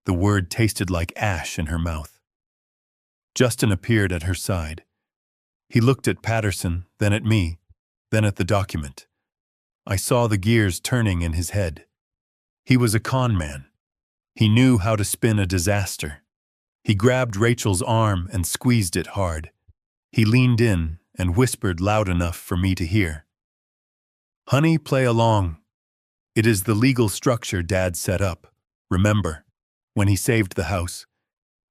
The word tasted like ash in her mouth. Justin appeared at her side. He looked at Patterson, then at me, then at the document. I saw the gears turning in his head. He was a con man. He knew how to spin a disaster. He grabbed Rachel's arm and squeezed it hard. He leaned in and whispered loud enough for me to hear. "Honey, play along. It is the legal structure Dad set up. Remember, when he saved the house,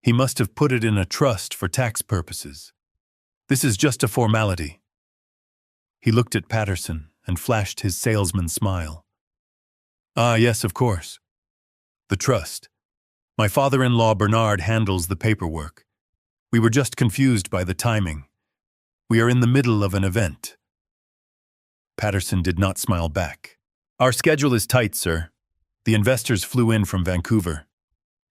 he must have put it in a trust for tax purposes. This is just a formality." He looked at Patterson and flashed his salesman smile. "Ah, yes, of course. The trust. My father-in-law Bernard handles the paperwork. We were just confused by the timing. We are in the middle of an event." Patterson did not smile back. "Our schedule is tight, sir. The investors flew in from Vancouver.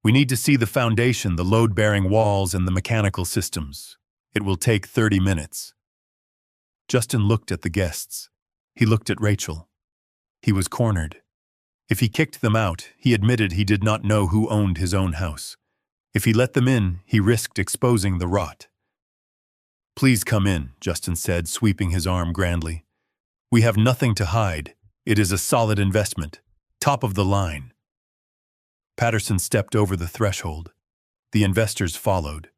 We need to see the foundation, the load-bearing walls, and the mechanical systems. It will take 30 minutes. Justin looked at the guests. He looked at Rachel. He was cornered. If he kicked them out, he admitted he did not know who owned his own house. If he let them in, he risked exposing the rot. "Please come in," Justin said, sweeping his arm grandly. "We have nothing to hide. It is a solid investment. Top of the line." Patterson stepped over the threshold. The investors followed.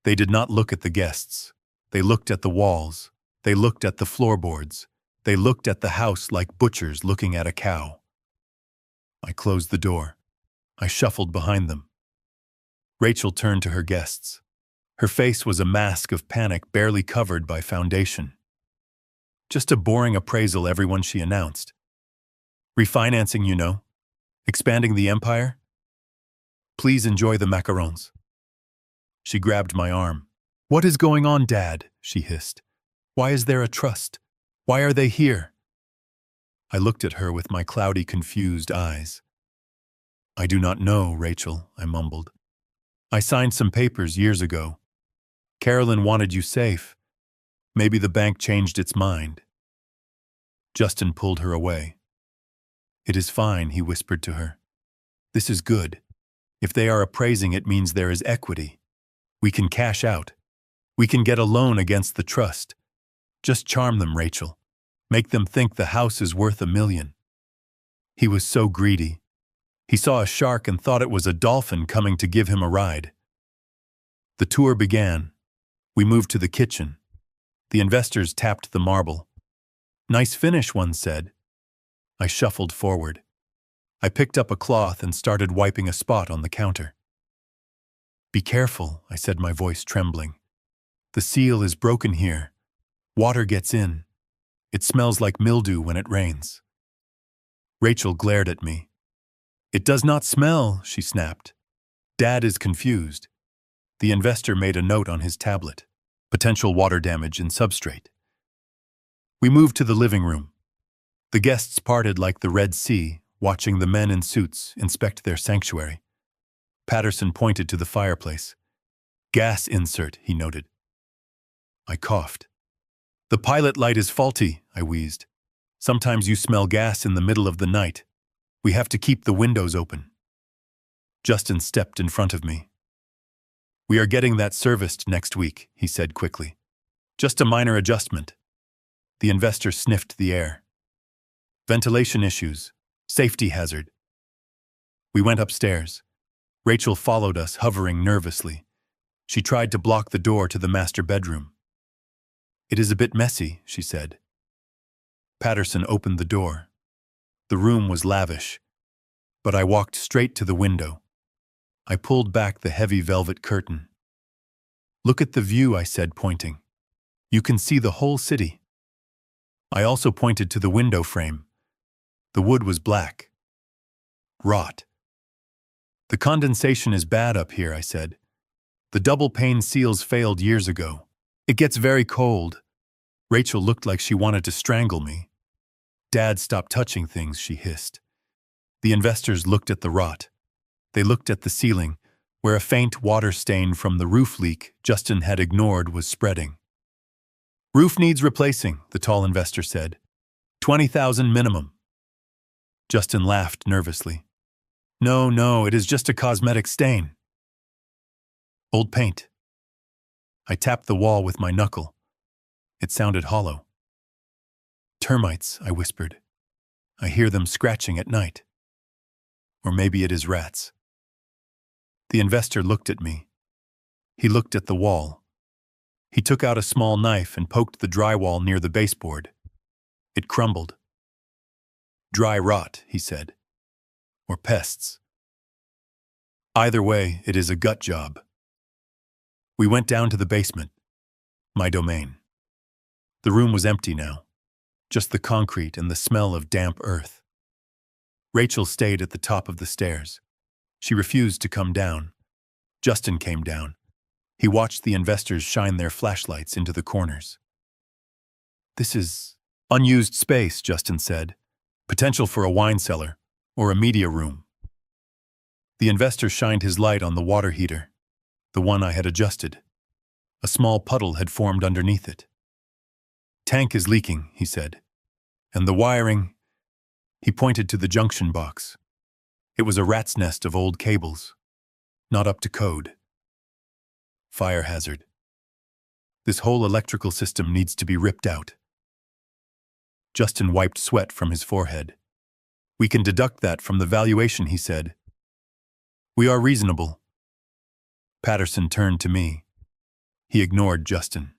They did not look at the guests. They looked at the walls. They looked at the floorboards. They looked at the house like butchers looking at a cow. I closed the door. I shuffled behind them. Rachel turned to her guests. Her face was a mask of panic barely covered by foundation. "Just a boring appraisal, everyone," she announced. "Refinancing, you know. Expanding the empire. Please enjoy the macarons." She grabbed my arm. "What is going on, Dad?" she hissed. "Why is there a trust? Why are they here?" I looked at her with my cloudy, confused eyes. "I do not know, Rachel," I mumbled. "I signed some papers years ago. Carolyn wanted you safe. Maybe the bank changed its mind." Justin pulled her away. "It is fine," he whispered to her. "This is good. If they are appraising, it means there is equity. We can cash out. We can get a loan against the trust. Just charm them, Rachel. Make them think the house is worth $1 million. He was so greedy. He saw a shark and thought it was a dolphin coming to give him a ride. The tour began. We moved to the kitchen. The investors tapped the marble. "Nice finish," one said. I shuffled forward. I picked up a cloth and started wiping a spot on the counter. "Be careful," I said, my voice trembling. "The seal is broken here. Water gets in. It smells like mildew when it rains." Rachel glared at me. "It does not smell," she snapped. "Dad is confused." The investor made a note on his tablet. Potential water damage in substrate. We moved to the living room. The guests parted like the Red Sea, watching the men in suits inspect their sanctuary. Patterson pointed to the fireplace. "Gas insert," he noted. I coughed. "The pilot light is faulty," I wheezed. "Sometimes you smell gas in the middle of the night. We have to keep the windows open." Justin stepped in front of me. "We are getting that serviced next week," he said quickly. "Just a minor adjustment." The investor sniffed the air. "Ventilation issues. Safety hazard." We went upstairs. Rachel followed us, hovering nervously. She tried to block the door to the master bedroom. "It is a bit messy," she said. Patterson opened the door. The room was lavish, but I walked straight to the window. I pulled back the heavy velvet curtain. "Look at the view," I said, pointing. "You can see the whole city." I also pointed to the window frame. The wood was black. Rot. "The condensation is bad up here," I said. "The double-pane seals failed years ago. It gets very cold." Rachel looked like she wanted to strangle me. "Dad, stop touching things," she hissed. The investors looked at the rot. They looked at the ceiling, where a faint water stain from the roof leak Justin had ignored was spreading. "Roof needs replacing," the tall investor said. $20,000 minimum." Justin laughed nervously. No, it is just a cosmetic stain." "Old paint." I tapped the wall with my knuckle. It sounded hollow. "Termites," I whispered. "I hear them scratching at night. Or maybe it is rats." The investor looked at me. He looked at the wall. He took out a small knife and poked the drywall near the baseboard. It crumbled. "Dry rot," he said. "Or pests. Either way, it is a gut job." We went down to the basement. My domain. The room was empty now. Just the concrete and the smell of damp earth. Rachel stayed at the top of the stairs. She refused to come down. Justin came down. He watched the investors shine their flashlights into the corners. "This is unused space," Justin said. "Potential for a wine cellar or a media room." The investor shined his light on the water heater, the one I had adjusted. A small puddle had formed underneath it. Tank is leaking, he said. And the wiring, he pointed to the junction box. It was a rat's nest of old cables, not up to code. Fire hazard. This whole electrical system needs to be ripped out. Justin wiped sweat from his forehead. We can deduct that from the valuation, he said. We are reasonable. Patterson turned to me. He ignored Justin.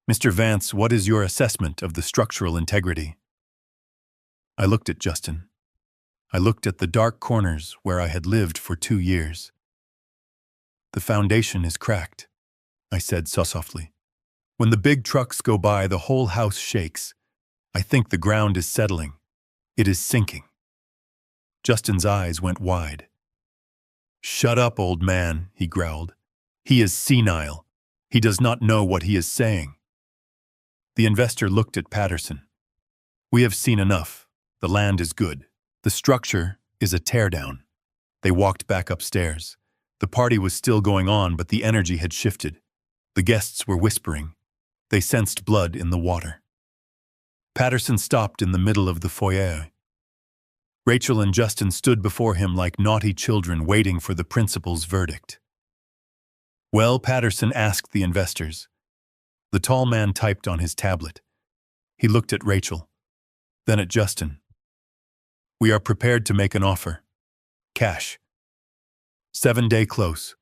Mr. Vance, what is your assessment of the structural integrity? I looked at Justin. I looked at the dark corners where I had lived for 2 years. The foundation is cracked, I said softly. When the big trucks go by, the whole house shakes. I think the ground is settling. It is sinking. Justin's eyes went wide. Shut up, old man, he growled. He is senile. He does not know what he is saying. The investor looked at Patterson. We have seen enough. The land is good. The structure is a teardown. They walked back upstairs. The party was still going on, but the energy had shifted. The guests were whispering. They sensed blood in the water. Patterson stopped in the middle of the foyer. Rachel and Justin stood before him like naughty children waiting for the principal's verdict. Well, Patterson asked the investors. The tall man typed on his tablet. He looked at Rachel, then at Justin. We are prepared to make an offer. Cash. 7-day close.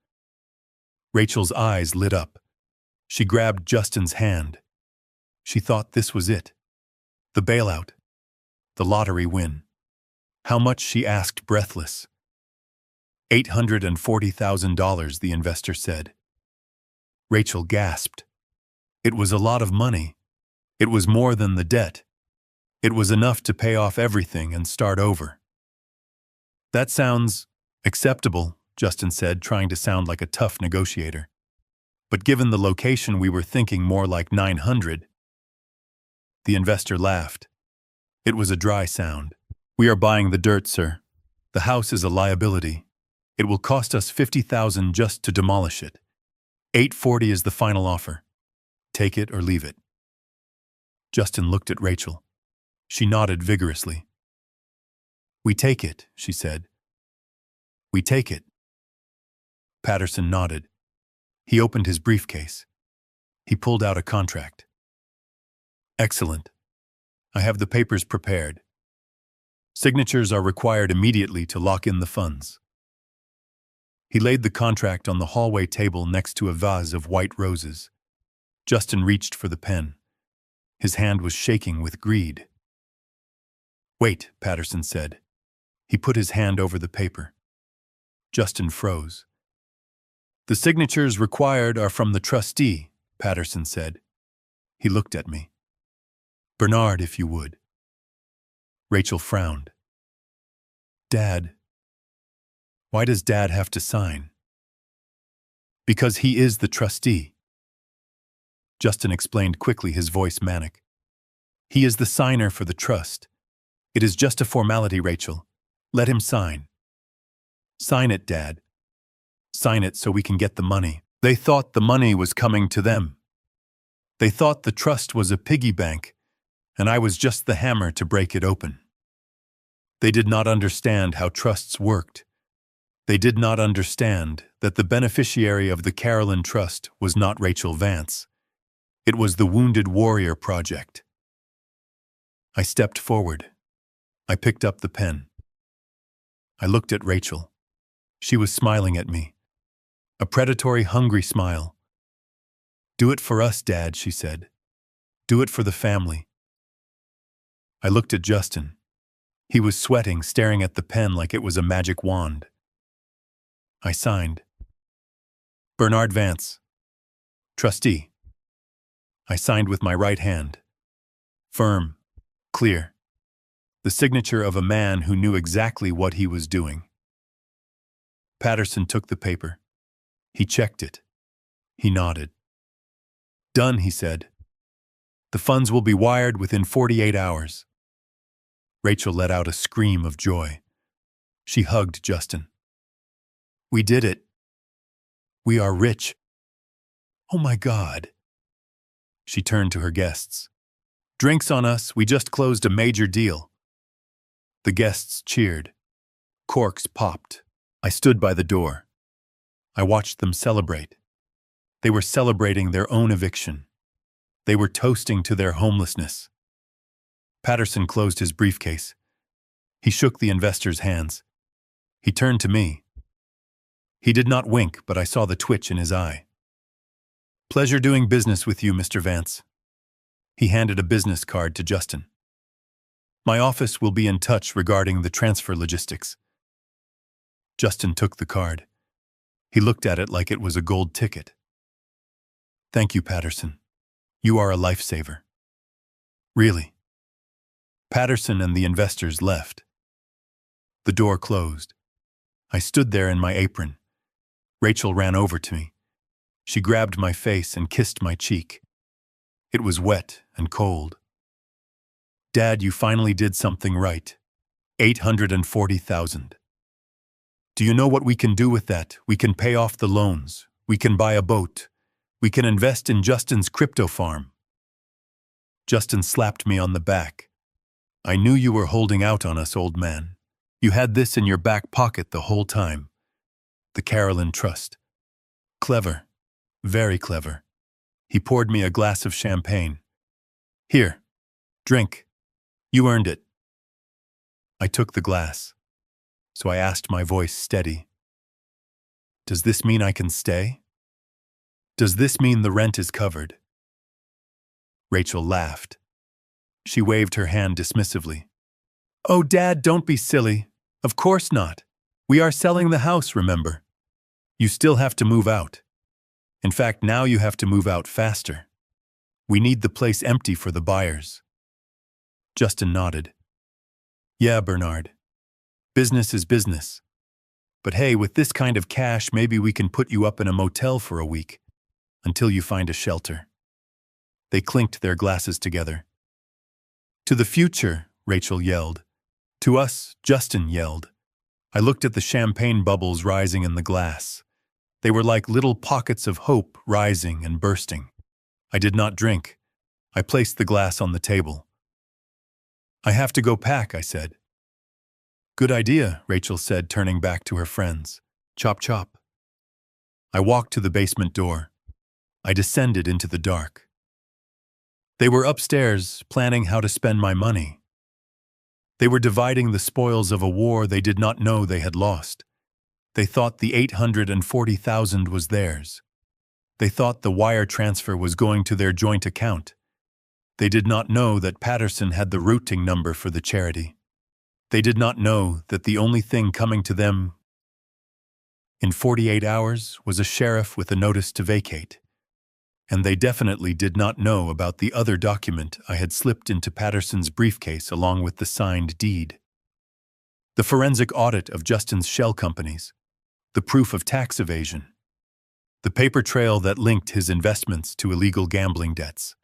Rachel's eyes lit up. She grabbed Justin's hand. She thought this was it. The bailout. The lottery win. How much, she asked, breathless. $840,000, the investor said. Rachel gasped. It was a lot of money. It was more than the debt. It was enough to pay off everything and start over. That sounds acceptable, Justin said, trying to sound like a tough negotiator. But given the location, we were thinking more like 900. The investor laughed. It was a dry sound. We are buying the dirt, sir. The house is a liability. It will cost us $50,000 just to demolish it. $840 is the final offer. Take it or leave it. Justin looked at Rachel. She nodded vigorously. We take it, she said. We take it. Patterson nodded. He opened his briefcase. He pulled out a contract. Excellent. I have the papers prepared. Signatures are required immediately to lock in the funds. He laid the contract on the hallway table next to a vase of white roses. Justin reached for the pen. His hand was shaking with greed. Wait, Patterson said. He put his hand over the paper. Justin froze. The signatures required are from the trustee, Patterson said. He looked at me. Bernard, if you would. Rachel frowned. Dad. Why does Dad have to sign? Because he is the trustee. Justin explained quickly, his voice manic. He is the signer for the trust. It is just a formality, Rachel. Let him sign. Sign it, Dad. Sign it so we can get the money. They thought the money was coming to them. They thought the trust was a piggy bank, and I was just the hammer to break it open. They did not understand how trusts worked. They did not understand that the beneficiary of the Carolyn Trust was not Rachel Vance. It was the Wounded Warrior Project. I stepped forward. I picked up the pen. I looked at Rachel. She was smiling at me. A predatory, hungry smile. Do it for us, Dad, she said. Do it for the family. I looked at Justin. He was sweating, staring at the pen like it was a magic wand. I signed. Bernard Vance, trustee. I signed with my right hand. Firm, clear. The signature of a man who knew exactly what he was doing. Patterson took the paper. He checked it. He nodded. Done, he said. The funds will be wired within 48 hours. Rachel let out a scream of joy. She hugged Justin. We did it. We are rich. Oh my God. She turned to her guests. "Drinks on us, we just closed a major deal." The guests cheered. Corks popped. I stood by the door. I watched them celebrate. They were celebrating their own eviction. They were toasting to their homelessness. Patterson closed his briefcase. He shook the investors' hands. He turned to me. He did not wink, but I saw the twitch in his eye. "Pleasure doing business with you, Mr. Vance." He handed a business card to Justin. "My office will be in touch regarding the transfer logistics." Justin took the card. He looked at it like it was a gold ticket. "Thank you, Patterson. You are a lifesaver." "Really?" Patterson and the investors left. The door closed. I stood there in my apron. Rachel ran over to me. She grabbed my face and kissed my cheek. It was wet and cold. "Dad, you finally did something right. 840,000. Do you know what we can do with that? We can pay off the loans. We can buy a boat. We can invest in Justin's crypto farm." Justin slapped me on the back. "I knew you were holding out on us, old man. You had this in your back pocket the whole time. The Carolyn Trust. Clever. Very clever." He poured me a glass of champagne. "Here, drink. You earned it." I took the glass. So I asked, my voice steady, "Does this mean I can stay? Does this mean the rent is covered?" Rachel laughed. She waved her hand dismissively. "Oh, Dad, don't be silly. Of course not. We are selling the house, remember? You still have to move out. In fact, now you have to move out faster. We need the place empty for the buyers." Justin nodded. "Yeah, Bernard. Business is business. But hey, with this kind of cash, maybe we can put you up in a motel for a week, until you find a shelter." They clinked their glasses together. "To the future," Rachel yelled. "To us," Justin yelled. I looked at the champagne bubbles rising in the glass. They were like little pockets of hope rising and bursting. I did not drink. I placed the glass on the table. "I have to go pack," I said. "Good idea," Rachel said, turning back to her friends. "Chop chop." I walked to the basement door. I descended into the dark. They were upstairs, planning how to spend my money. They were dividing the spoils of a war they did not know they had lost. They thought the 840,000 was theirs. They thought the wire transfer was going to their joint account. They did not know that Patterson had the routing number for the charity. They did not know that the only thing coming to them in 48 hours was a sheriff with a notice to vacate. And they definitely did not know about the other document I had slipped into Patterson's briefcase along with the signed deed. The forensic audit of Justin's shell companies, the proof of tax evasion, the paper trail that linked his investments to illegal gambling debts.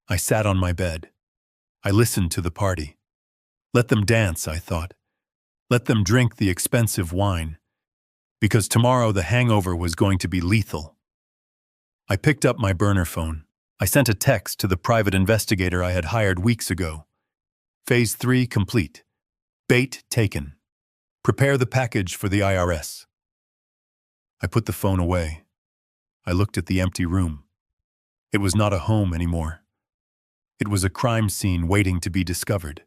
I sat on my bed. I listened to the party. Let them dance, I thought. Let them drink the expensive wine. Because tomorrow the hangover was going to be lethal. I picked up my burner phone. I sent a text to the private investigator I had hired weeks ago. Phase 3 complete. Bait taken. Prepare the package for the IRS. I put the phone away. I looked at the empty room. It was not a home anymore. It was a crime scene waiting to be discovered.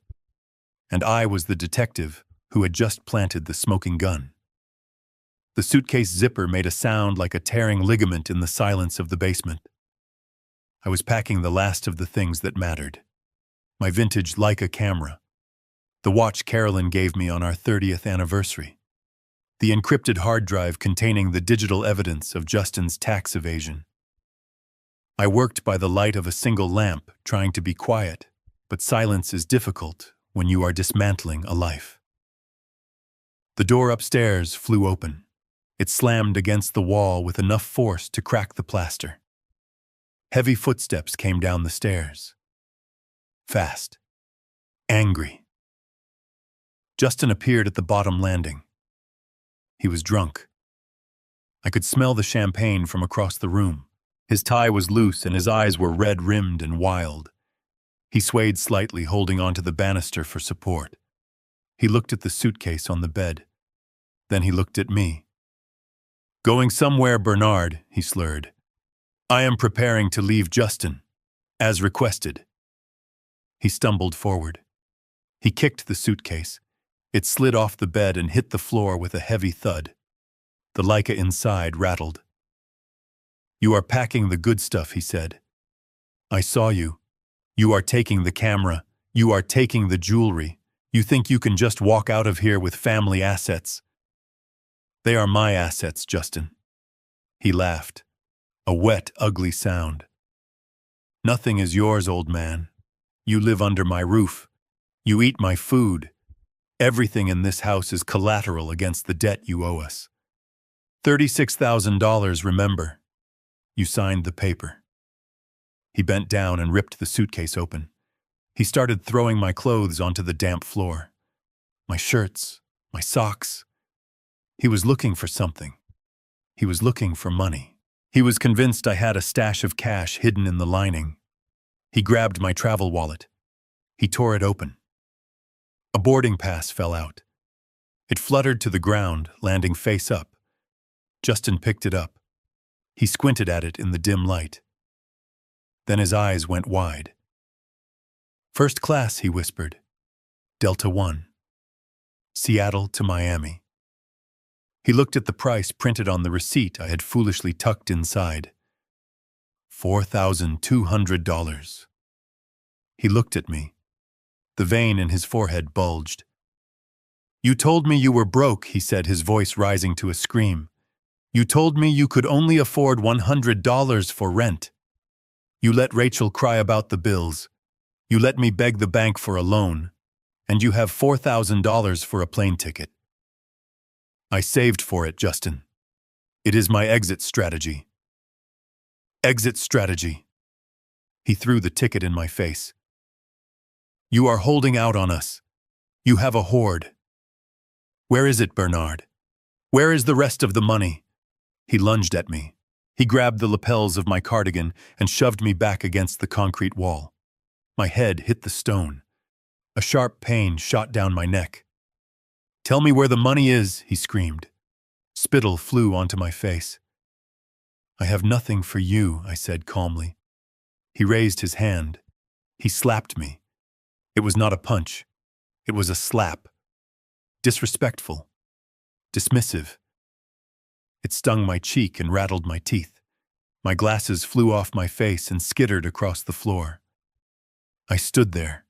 And I was the detective who had just planted the smoking gun. The suitcase zipper made a sound like a tearing ligament in the silence of the basement. I was packing the last of the things that mattered. My vintage Leica camera. The watch Carolyn gave me on our 30th anniversary. The encrypted hard drive containing the digital evidence of Justin's tax evasion. I worked by the light of a single lamp, trying to be quiet, but silence is difficult when you are dismantling a life. The door upstairs flew open. It slammed against the wall with enough force to crack the plaster. Heavy footsteps came down the stairs. Fast. Angry. Justin appeared at the bottom landing. He was drunk. I could smell the champagne from across the room. His tie was loose and his eyes were red-rimmed and wild. He swayed slightly, holding onto the banister for support. He looked at the suitcase on the bed. Then he looked at me. "Going somewhere, Bernard," he slurred. "I am preparing to leave Justin, as requested." He stumbled forward. He kicked the suitcase. It slid off the bed and hit the floor with a heavy thud. The Leica inside rattled. "You are packing the good stuff," he said. "I saw you. You are taking the camera. You are taking the jewelry. You think you can just walk out of here with family assets." "They are my assets, Justin." He laughed. A wet, ugly sound. "Nothing is yours, old man. You live under my roof. You eat my food. Everything in this house is collateral against the debt you owe us. $36,000, remember. You signed the paper." He bent down and ripped the suitcase open. He started throwing my clothes onto the damp floor. My shirts, my socks. He was looking for something. He was looking for money. He was convinced I had a stash of cash hidden in the lining. He grabbed my travel wallet. He tore it open. A boarding pass fell out. It fluttered to the ground, landing face up. Justin picked it up. He squinted at it in the dim light. Then his eyes went wide. "First class," he whispered. "Delta One. Seattle to Miami." He looked at the price printed on the receipt I had foolishly tucked inside. $4,200. He looked at me. The vein in his forehead bulged. "You told me you were broke," he said, his voice rising to a scream. "You told me you could only afford $100 for rent. You let Rachel cry about the bills. You let me beg the bank for a loan. And you have $4,000 for a plane ticket. I saved for it, Justin. It is my exit strategy." "Exit strategy." He threw the ticket in my face. "You are holding out on us. You have a hoard. Where is it, Bernard? Where is the rest of the money?" He lunged at me. He grabbed the lapels of my cardigan and shoved me back against the concrete wall. My head hit the stone. A sharp pain shot down my neck. "Tell me where the money is," he screamed. Spittle flew onto my face. "I have nothing for you," I said calmly. He raised his hand. He slapped me. It was not a punch. It was a slap. Disrespectful. Dismissive. It stung my cheek and rattled my teeth. My glasses flew off my face and skittered across the floor. I stood there.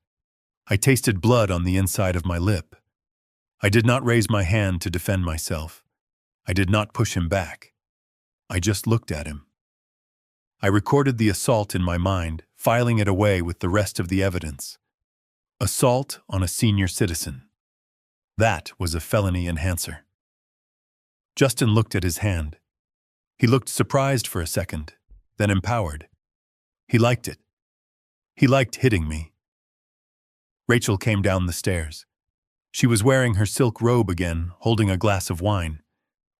I tasted blood on the inside of my lip. I did not raise my hand to defend myself. I did not push him back. I just looked at him. I recorded the assault in my mind, filing it away with the rest of the evidence. Assault on a senior citizen. That was a felony enhancer. Justin looked at his hand. He looked surprised for a second, then empowered. He liked it. He liked hitting me. Rachel came down the stairs. She was wearing her silk robe again, holding a glass of wine.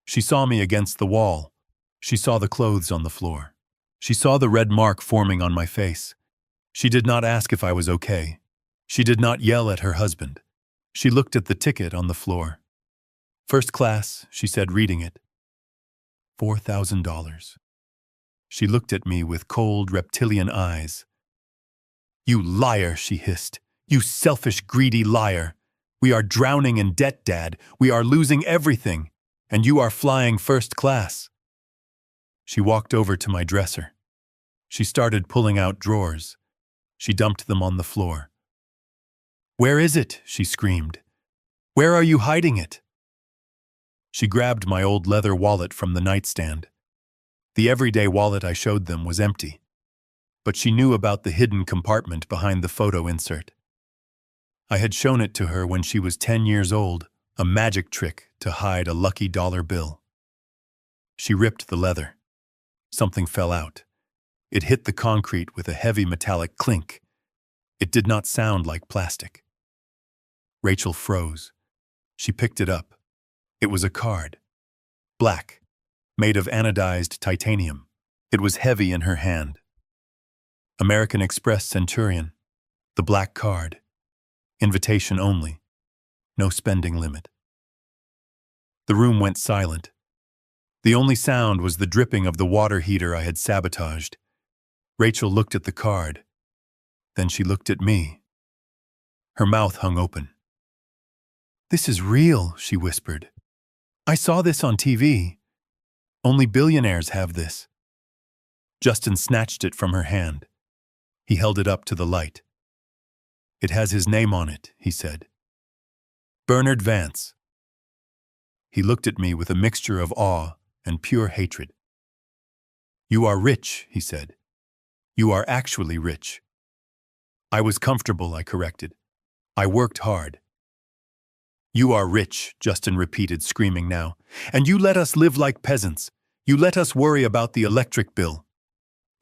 She saw me against the wall. She saw the clothes on the floor. She saw the red mark forming on my face. She did not ask if I was okay. She did not yell at her husband. She looked at the ticket on the floor. "First class," she said, reading it. $4,000. She looked at me with cold, reptilian eyes. "You liar," she hissed. "You selfish, greedy liar. We are drowning in debt, Dad. We are losing everything. And you are flying first class." She walked over to my dresser. She started pulling out drawers. She dumped them on the floor. "Where is it?" she screamed. "Where are you hiding it?" She grabbed my old leather wallet from the nightstand. The everyday wallet I showed them was empty. But she knew about the hidden compartment behind the photo insert. I had shown it to her when she was 10 years old, a magic trick to hide a lucky dollar bill. She ripped the leather. Something fell out. It hit the concrete with a heavy metallic clink. It did not sound like plastic. Rachel froze. She picked it up. It was a card. Black, made of anodized titanium. It was heavy in her hand. American Express Centurion. The black card. Invitation only. No spending limit. The room went silent. The only sound was the dripping of the water heater I had sabotaged. Rachel looked at the card. Then she looked at me. Her mouth hung open. "This is real," she whispered. "I saw this on TV. Only billionaires have this." Justin snatched it from her hand. He held it up to the light. "It has his name on it," he said. "Bernard Vance." He looked at me with a mixture of awe and pure hatred. "You are rich," he said. "You are actually rich." "I was comfortable," I corrected. "I worked hard." "You are rich," Justin repeated, screaming now. "And you let us live like peasants. You let us worry about the electric bill.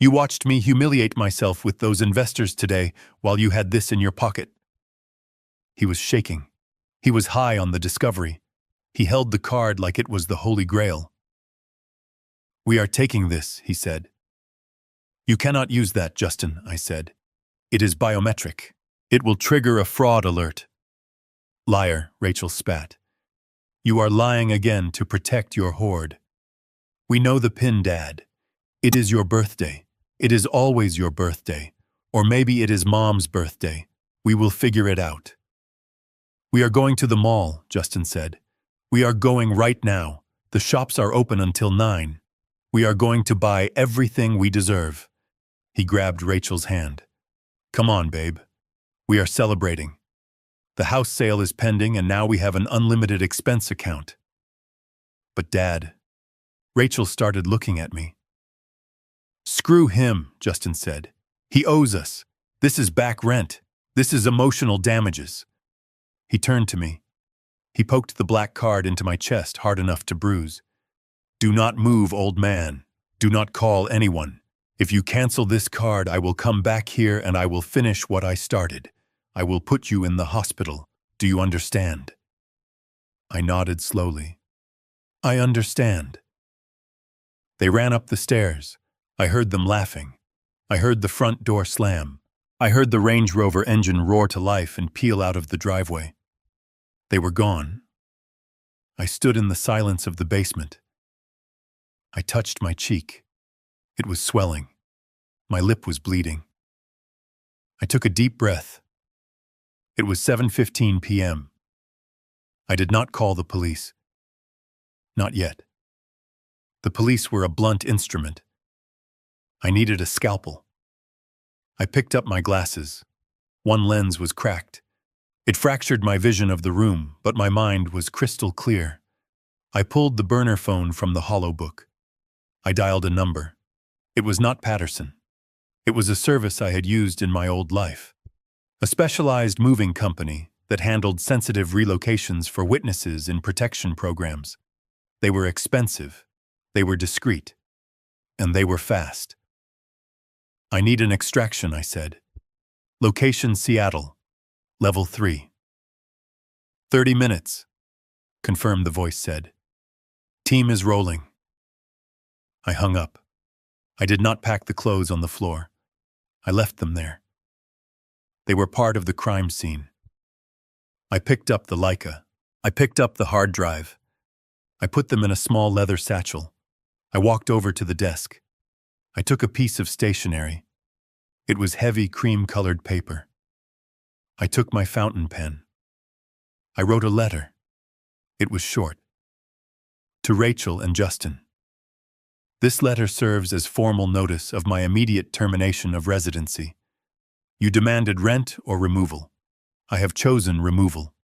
You watched me humiliate myself with those investors today while you had this in your pocket." He was shaking. He was high on the discovery. He held the card like it was the Holy Grail. "We are taking this," he said. "You cannot use that, Justin," I said. "It is biometric. It will trigger a fraud alert." "Liar," Rachel spat. "You are lying again to protect your hoard. We know the PIN, Dad. It is your birthday. It is always your birthday. Or maybe it is Mom's birthday. We will figure it out." "We are going to the mall," Justin said. "We are going right now. The shops are open until 9. We are going to buy everything we deserve." He grabbed Rachel's hand. "Come on, babe. We are celebrating. The house sale is pending and now we have an unlimited expense account." "But Dad..." Rachel started looking at me. "Screw him," Justin said. "He owes us. This is back rent. This is emotional damages." He turned to me. He poked the black card into my chest hard enough to bruise. "Do not move, old man. Do not call anyone. If you cancel this card, I will come back here and I will finish what I started. I will put you in the hospital. Do you understand?" I nodded slowly. "I understand." They ran up the stairs. I heard them laughing. I heard the front door slam. I heard the Range Rover engine roar to life and peel out of the driveway. They were gone. I stood in the silence of the basement. I touched my cheek. It was swelling. My lip was bleeding. I took a deep breath. It was 7:15 p.m. I did not call the police. Not yet. The police were a blunt instrument. I needed a scalpel. I picked up my glasses. One lens was cracked. It fractured my vision of the room, but my mind was crystal clear. I pulled the burner phone from the hollow book. I dialed a number. It was not Patterson. It was a service I had used in my old life. A specialized moving company that handled sensitive relocations for witnesses in protection programs. They were expensive. They were discreet. And they were fast. "I need an extraction," I said. "Location Seattle. Level 3. 30 minutes, confirmed the voice said. "Team is rolling." I hung up. I did not pack the clothes on the floor. I left them there. They were part of the crime scene. I picked up the Leica. I picked up the hard drive. I put them in a small leather satchel. I walked over to the desk. I took a piece of stationery. It was heavy cream-colored paper. I took my fountain pen. I wrote a letter. It was short. To Rachel and Justin. This letter serves as formal notice of my immediate termination of residency. You demanded rent or removal. I have chosen removal.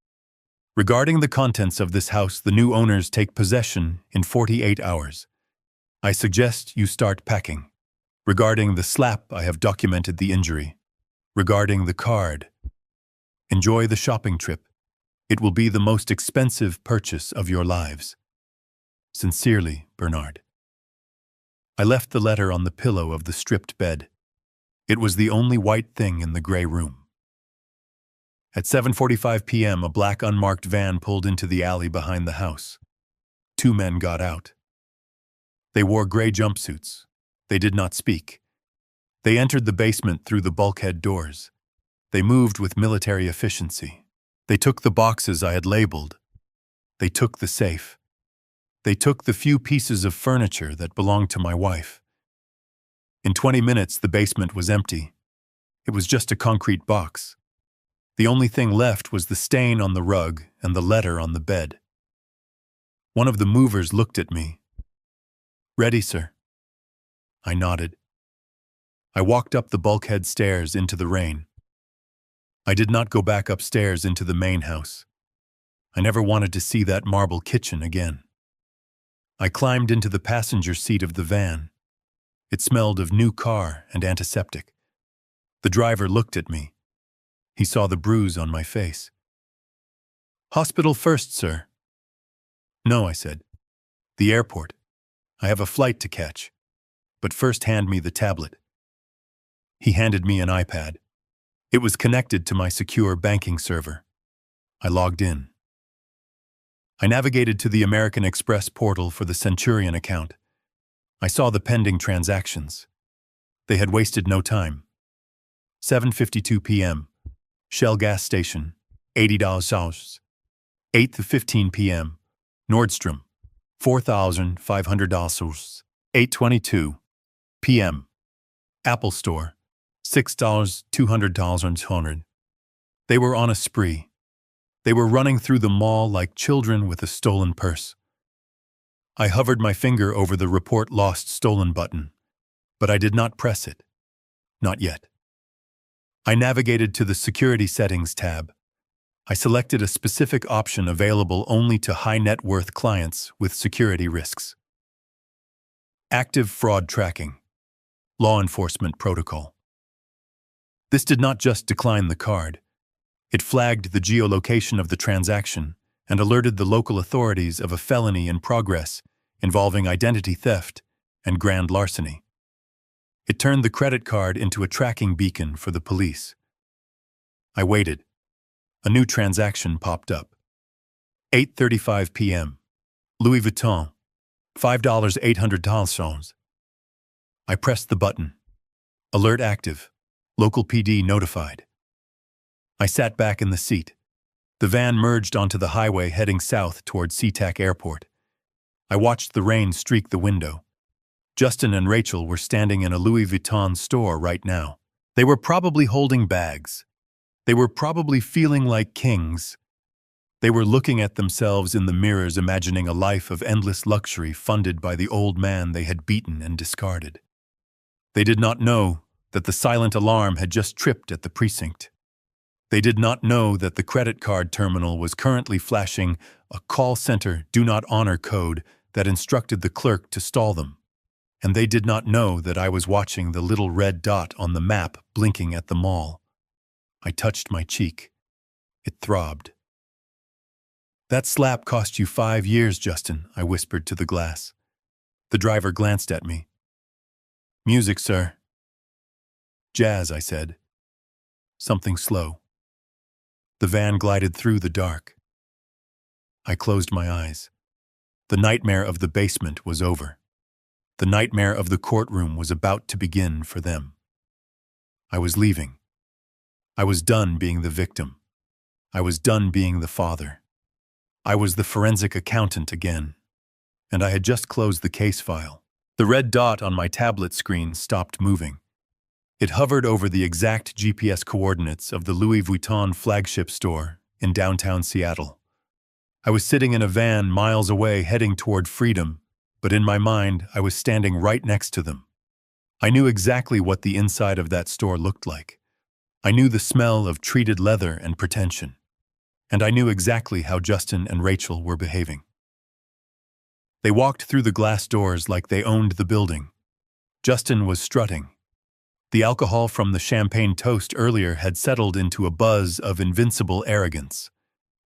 Regarding the contents of this house, the new owners take possession in 48 hours. I suggest you start packing. Regarding the slap, I have documented the injury. Regarding the card, enjoy the shopping trip. It will be the most expensive purchase of your lives. Sincerely, Bernard. I left the letter on the pillow of the stripped bed. It was the only white thing in the gray room. At 7:45 p.m., a black unmarked van pulled into the alley behind the house. 2 men got out. They wore gray jumpsuits. They did not speak. They entered the basement through the bulkhead doors. They moved with military efficiency. They took the boxes I had labeled. They took the safe. They took the few pieces of furniture that belonged to my wife. In 20 minutes, the basement was empty. It was just a concrete box. The only thing left was the stain on the rug and the letter on the bed. One of the movers looked at me. "Ready, sir?" I nodded. I walked up the bulkhead stairs into the rain. I did not go back upstairs into the main house. I never wanted to see that marble kitchen again. I climbed into the passenger seat of the van. It smelled of new car and antiseptic. The driver looked at me. He saw the bruise on my face. "Hospital first, sir." "No," I said. "The airport. I have a flight to catch. But first hand me the tablet." He handed me an iPad. It was connected to my secure banking server. I logged in. I navigated to the American Express portal for the Centurion account. I saw the pending transactions. They had wasted no time. 7:52 p.m. Shell gas station, $80. 8:15 p.m. Nordstrom, $4,500. 8:22 p.m. Apple Store, $6, $200. They were on a spree. They were running through the mall like children with a stolen purse. I hovered my finger over the Report Lost Stolen button, but I did not press it. Not yet. I navigated to the Security Settings tab. I selected a specific option available only to high-net-worth clients with security risks. Active Fraud Tracking. Law Enforcement Protocol. This did not just decline the card. It flagged the geolocation of the transaction and alerted the local authorities of a felony in progress involving identity theft and grand larceny. It turned the credit card into a tracking beacon for the police. I waited. A new transaction popped up. 8:35 p.m. Louis Vuitton, $5,800. I pressed the button. Alert active. Local PD notified. I sat back in the seat. The van merged onto the highway heading south toward SeaTac Airport. I watched the rain streak the window. Justin and Rachel were standing in a Louis Vuitton store right now. They were probably holding bags. They were probably feeling like kings. They were looking at themselves in the mirrors, imagining a life of endless luxury funded by the old man they had beaten and discarded. They did not know that the silent alarm had just tripped at the precinct. They did not know that the credit card terminal was currently flashing a call center do not honor code that instructed the clerk to stall them. And they did not know that I was watching the little red dot on the map blinking at the mall. I touched my cheek. It throbbed. "That slap cost you 5 years, Justin," I whispered to the glass. The driver glanced at me. "Music, sir." "Jazz," I said. Something slow. The van glided through the dark. I closed my eyes. The nightmare of the basement was over. The nightmare of the courtroom was about to begin for them. I was leaving. I was done being the victim. I was done being the father. I was the forensic accountant again. And I had just closed the case file. The red dot on my tablet screen stopped moving. It hovered over the exact GPS coordinates of the Louis Vuitton flagship store in downtown Seattle. I was sitting in a van miles away heading toward freedom, but in my mind I was standing right next to them. I knew exactly what the inside of that store looked like. I knew the smell of treated leather and pretension. And I knew exactly how Justin and Rachel were behaving. They walked through the glass doors like they owned the building. Justin was strutting. The alcohol from the champagne toast earlier had settled into a buzz of invincible arrogance.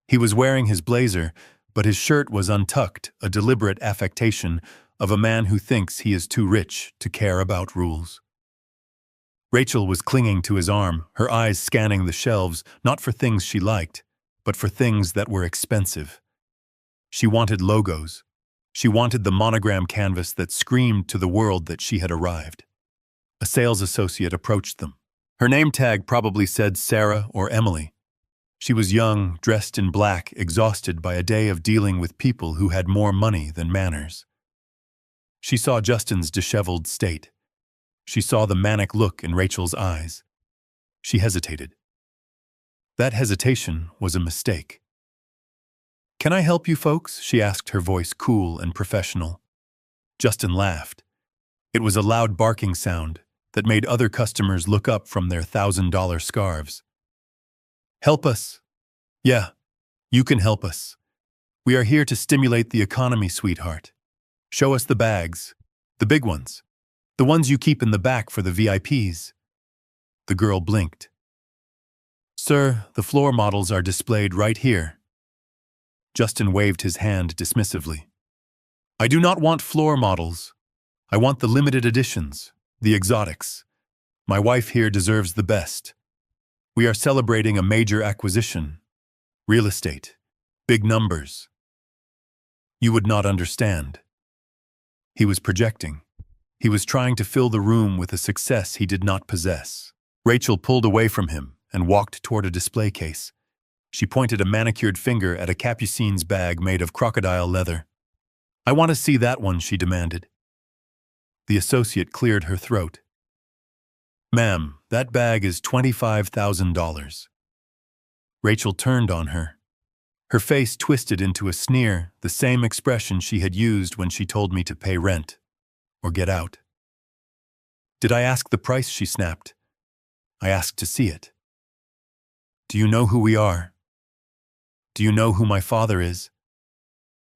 He was wearing his blazer, but his shirt was untucked, a deliberate affectation of a man who thinks he is too rich to care about rules. Rachel was clinging to his arm, her eyes scanning the shelves, not for things she liked, but for things that were expensive. She wanted logos. She wanted the monogram canvas that screamed to the world that she had arrived. A sales associate approached them. Her name tag probably said Sarah or Emily. She was young, dressed in black, exhausted by a day of dealing with people who had more money than manners. She saw Justin's disheveled state. She saw the manic look in Rachel's eyes. She hesitated. That hesitation was a mistake. "Can I help you folks?" she asked, her voice cool and professional. Justin laughed. It was a loud barking sound that made other customers look up from their $1,000 scarves. "Help us." "Yeah, you can help us. We are here to stimulate the economy, sweetheart. Show us the bags, the big ones, the ones you keep in the back for the VIPs. The girl blinked. "Sir, the floor models are displayed right here." Justin waved his hand dismissively. "I do not want floor models. I want the limited editions, the exotics. My wife here deserves the best. We are celebrating a major acquisition. Real estate. Big numbers. You would not understand." He was projecting. He was trying to fill the room with a success he did not possess. Rachel pulled away from him and walked toward a display case. She pointed a manicured finger at a Capucine's bag made of crocodile leather. "I want to see that one," she demanded. The associate cleared her throat. "Ma'am, that bag is $25,000. Rachel turned on her. Her face twisted into a sneer, the same expression she had used when she told me to pay rent or get out. "Did I ask the price?" she snapped. "I asked to see it." "Do you know who we are? Do you know who my father is?"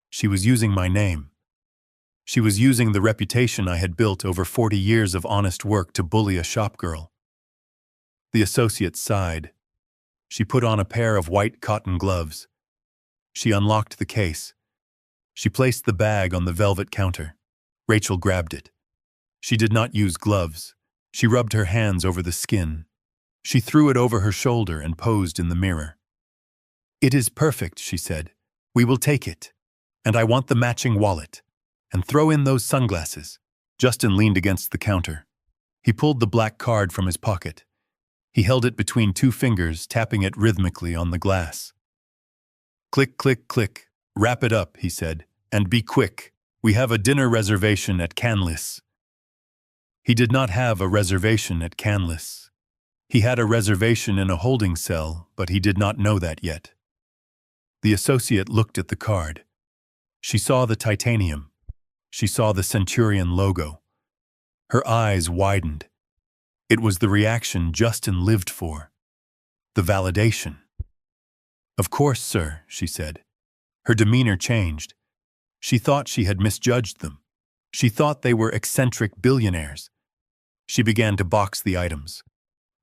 She was using my name. She was using the reputation I had built over 40 years of honest work to bully a shopgirl. The associate sighed. She put on a pair of white cotton gloves. She unlocked the case. She placed the bag on the velvet counter. Rachel grabbed it. She did not use gloves. She rubbed her hands over the skin. She threw it over her shoulder and posed in the mirror. "It is perfect," she said. "We will take it. And I want the matching wallet. And throw in those sunglasses." Justin leaned against the counter. He pulled the black card from his pocket. He held it between two fingers, tapping it rhythmically on the glass. "Click, click, click. Wrap it up," he said. "And be quick. We have a dinner reservation at Canlis." He did not have a reservation at Canlis. He had a reservation in a holding cell, but he did not know that yet. The associate looked at the card. She saw the titanium. She saw the Centurion logo. Her eyes widened. It was the reaction Justin lived for. The validation. "Of course, sir," she said. Her demeanor changed. She thought she had misjudged them. She thought they were eccentric billionaires. She began to box the items.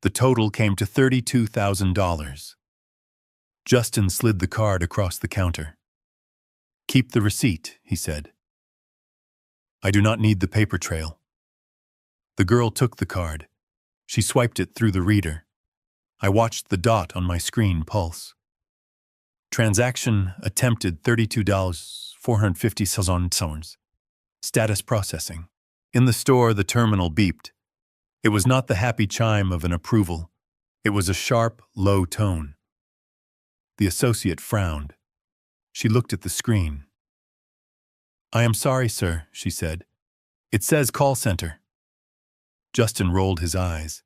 The total came to $32,000. Justin slid the card across the counter. "Keep the receipt," he said. "I do not need the paper trail." The girl took the card. She swiped it through the reader. I watched the dot on my screen pulse. Transaction attempted $32,450. Status processing. In the store, the terminal beeped. It was not the happy chime of an approval. It was a sharp, low tone. The associate frowned. She looked at the screen. "I am sorry, sir," she said. "It says call center." Justin rolled his eyes.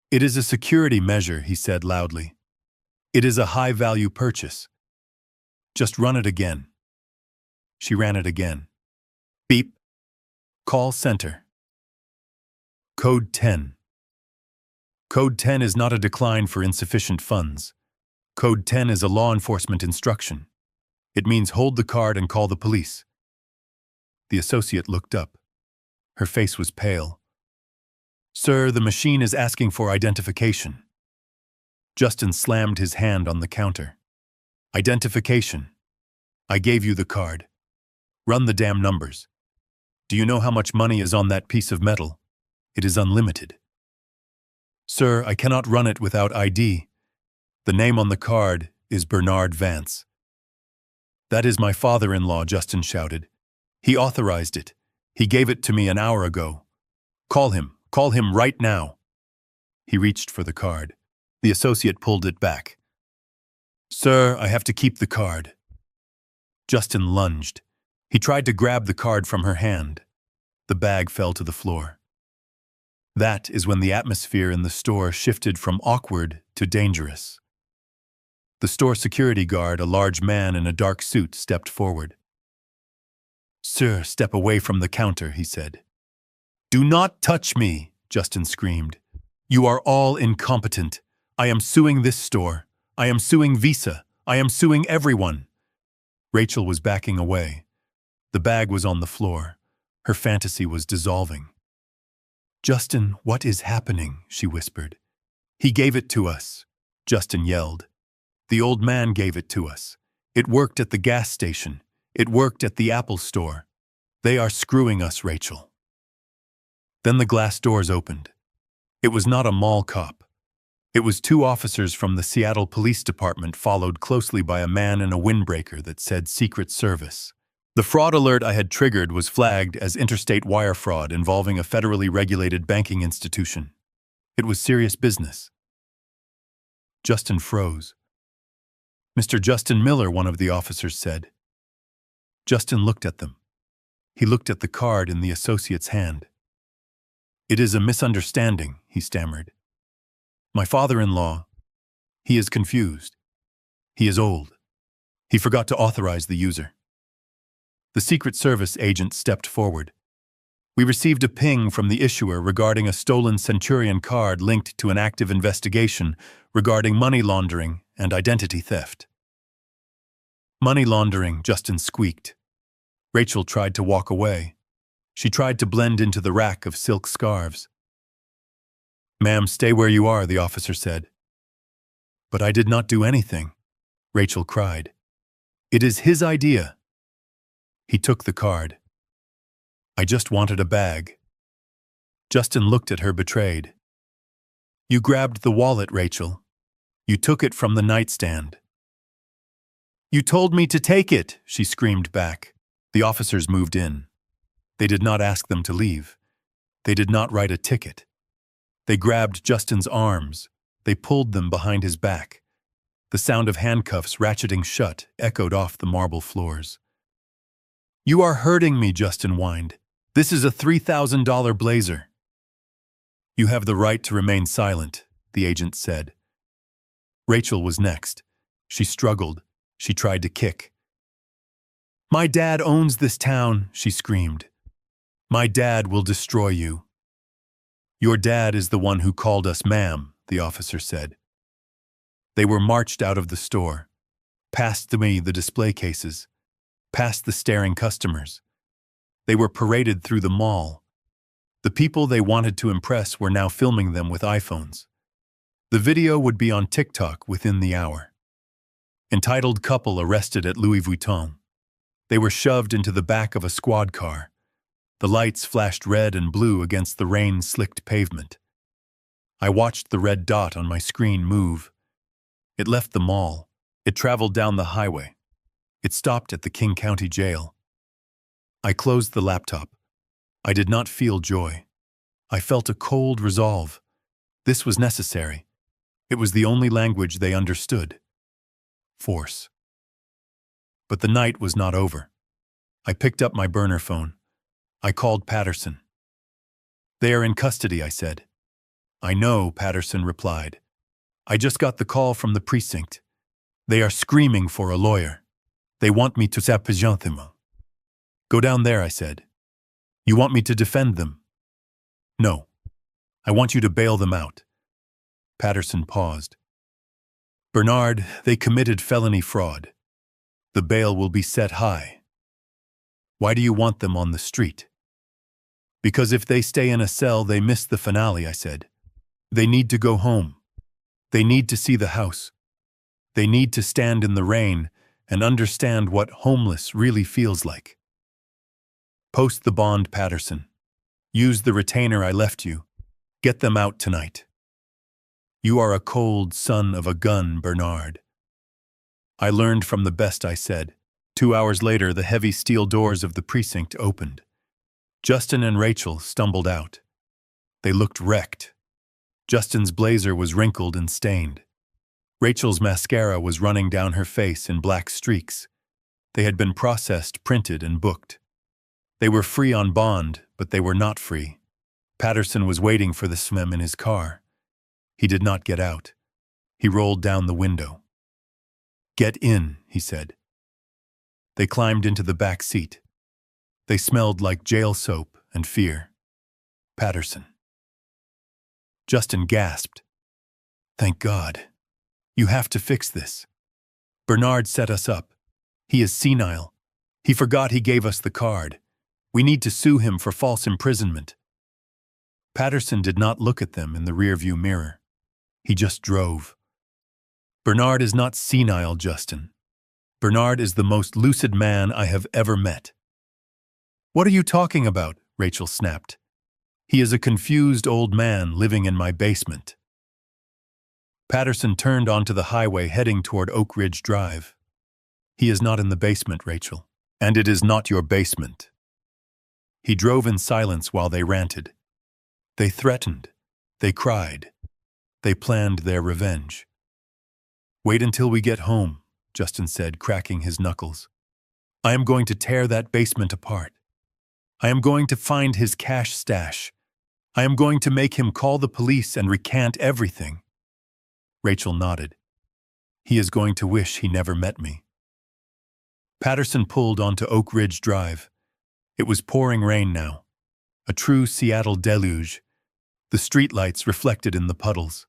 "It is a security measure," he said loudly. "It is a high-value purchase. Just run it again." She ran it again. Beep. Call center. Code 10. Code 10 is not a decline for insufficient funds. Code 10 is a law enforcement instruction. It means hold the card and call the police. The associate looked up. Her face was pale. "Sir, the machine is asking for identification." Justin slammed his hand on the counter. "Identification. I gave you the card. Run the damn numbers. Do you know how much money is on that piece of metal? It is unlimited." "Sir, I cannot run it without ID. The name on the card is Bernard Vance." "That is my father-in-law," Justin shouted. He authorized it. He gave it to me an hour ago. Call him right now. He reached for the card. The associate pulled it back. Sir, I have to keep the card. Justin lunged. He tried to grab the card from her hand. The bag fell to the floor. That is when the atmosphere in the store shifted from awkward to dangerous. The store security guard, a large man in a dark suit, stepped forward. Sir, step away from the counter, he said. Do not touch me, Justin screamed. You are all incompetent. I am suing this store. I am suing Visa. I am suing everyone. Rachel was backing away. The bag was on the floor. Her fantasy was dissolving. Justin, what is happening? She whispered. He gave it to us, Justin yelled. The old man gave it to us. It worked at the gas station. It worked at the Apple store. They are screwing us, Rachel. Then the glass doors opened. It was not a mall cop. It was two officers from the Seattle Police Department, followed closely by a man in a windbreaker that said Secret Service. The fraud alert I had triggered was flagged as interstate wire fraud involving a federally regulated banking institution. It was serious business. Justin froze. Mr. Justin Miller, one of the officers said. Justin looked at them. He looked at the card in the associate's hand. It is a misunderstanding, he stammered. My father-in-law, he is confused. He is old. He forgot to authorize the user. The Secret Service agent stepped forward. We received a ping from the issuer regarding a stolen Centurion card linked to an active investigation regarding money laundering and identity theft. Money laundering, Justin squeaked. Rachel tried to walk away. She tried to blend into the rack of silk scarves. Ma'am, stay where you are, the officer said. But I did not do anything, Rachel cried. It is his idea. He took the card. I just wanted a bag. Justin looked at her betrayed. You grabbed the wallet, Rachel. You took it from the nightstand. You told me to take it, she screamed back. The officers moved in. They did not ask them to leave. They did not write a ticket. They grabbed Justin's arms. They pulled them behind his back. The sound of handcuffs ratcheting shut echoed off the marble floors. You are hurting me, Justin whined. This is a $3,000 blazer. You have the right to remain silent, the agent said. Rachel was next. She struggled. She tried to kick. My dad owns this town, she screamed. My dad will destroy you. Your dad is the one who called us ma'am, the officer said. They were marched out of the store, past me the display cases, past the staring customers. They were paraded through the mall. The people they wanted to impress were now filming them with iPhones. The video would be on TikTok within the hour. Entitled couple arrested at Louis Vuitton. They were shoved into the back of a squad car. The lights flashed red and blue against the rain-slicked pavement. I watched the red dot on my screen move. It left the mall. It traveled down the highway. It stopped at the King County Jail. I closed the laptop. I did not feel joy. I felt a cold resolve. This was necessary. It was the only language they understood. Force. But the night was not over. I picked up my burner phone. I called Patterson. They are in custody, I said. I know, Patterson replied. I just got the call from the precinct. They are screaming for a lawyer. They want me to represent them. Go down there, I said. You want me to defend them? No. I want you to bail them out. Patterson paused. Bernard, they committed felony fraud. The bail will be set high. Why do you want them on the street? Because if they stay in a cell, they miss the finale, I said. They need to go home. They need to see the house. They need to stand in the rain and understand what homeless really feels like. Post the bond, Patterson. Use the retainer I left you. Get them out tonight. You are a cold son of a gun, Bernard. I learned from the best, I said. 2 hours later, the heavy steel doors of the precinct opened. Justin and Rachel stumbled out. They looked wrecked. Justin's blazer was wrinkled and stained. Rachel's mascara was running down her face in black streaks. They had been processed, printed, and booked. They were free on bond, but they were not free. Patterson was waiting for the SMEM in his car. He did not get out. He rolled down the window. "Get in," he said. They climbed into the back seat. They smelled like jail soap and fear. Patterson. Justin gasped. "Thank God. You have to fix this. Bernard set us up. He is senile. He forgot he gave us the card. We need to sue him for false imprisonment." Patterson did not look at them in the rearview mirror. He just drove. "Bernard is not senile, Justin. Bernard is the most lucid man I have ever met." "What are you talking about?" Rachel snapped. "He is a confused old man living in my basement." Patterson turned onto the highway heading toward Oak Ridge Drive. "He is not in the basement, Rachel, and it is not your basement." He drove in silence while they ranted. They threatened. They cried. They planned their revenge. "Wait until we get home," Justin said, cracking his knuckles. "I am going to tear that basement apart. I am going to find his cash stash. I am going to make him call the police and recant everything." Rachel nodded. "He is going to wish he never met me." Patterson pulled onto Oak Ridge Drive. It was pouring rain now. A true Seattle deluge. The streetlights reflected in the puddles.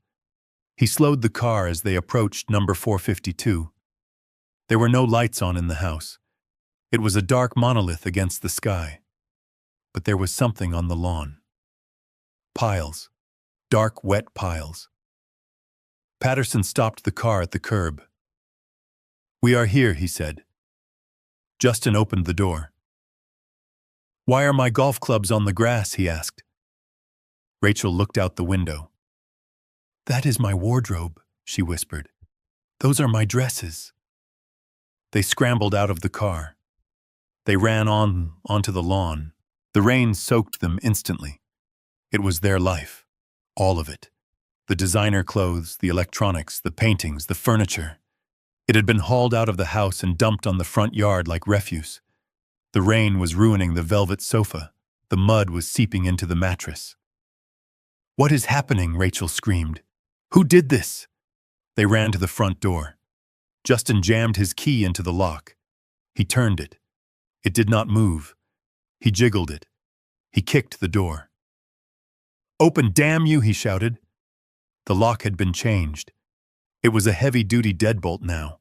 He slowed the car as they approached number 452. There were no lights on in the house. It was a dark monolith against the sky. But there was something on the lawn. Piles. Dark, wet piles. Patterson stopped the car at the curb. "We are here," he said. Justin opened the door. "Why are my golf clubs on the grass?" he asked. Rachel looked out the window. "That is my wardrobe," she whispered. "Those are my dresses." They scrambled out of the car. They ran onto the lawn. The rain soaked them instantly. It was their life. All of it. The designer clothes, the electronics, the paintings, the furniture. It had been hauled out of the house and dumped on the front yard like refuse. The rain was ruining the velvet sofa. The mud was seeping into the mattress. "What is happening?" Rachel screamed. "Who did this?" They ran to the front door. Justin jammed his key into the lock. He turned it. It did not move. He jiggled it. He kicked the door. "Open, damn you!" he shouted. The lock had been changed. It was a heavy-duty deadbolt now.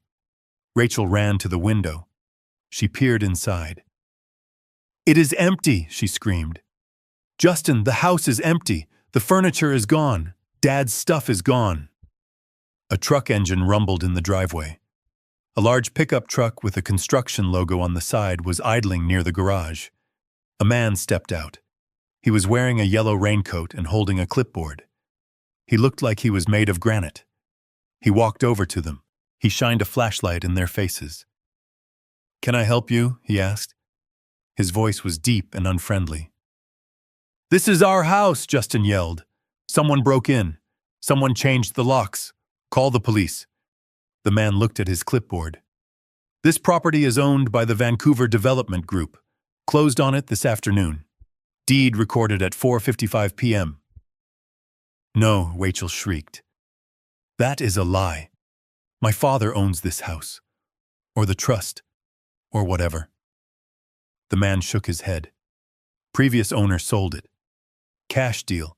Rachel ran to the window. She peered inside. "It is empty!" she screamed. "Justin, the house is empty. The furniture is gone. Dad's stuff is gone." A truck engine rumbled in the driveway. A large pickup truck with a construction logo on the side was idling near the garage. A man stepped out. He was wearing a yellow raincoat and holding a clipboard. He looked like he was made of granite. He walked over to them. He shined a flashlight in their faces. "Can I help you?" he asked. His voice was deep and unfriendly. "This is our house," Justin yelled. "Someone broke in. Someone changed the locks. Call the police." The man looked at his clipboard. "This property is owned by the Vancouver Development Group. Closed on it this afternoon. Deed recorded at 4:55 p.m. "No," Rachel shrieked. "That is a lie. My father owns this house. Or the trust. Or whatever." The man shook his head. Previous owner sold it. Cash deal.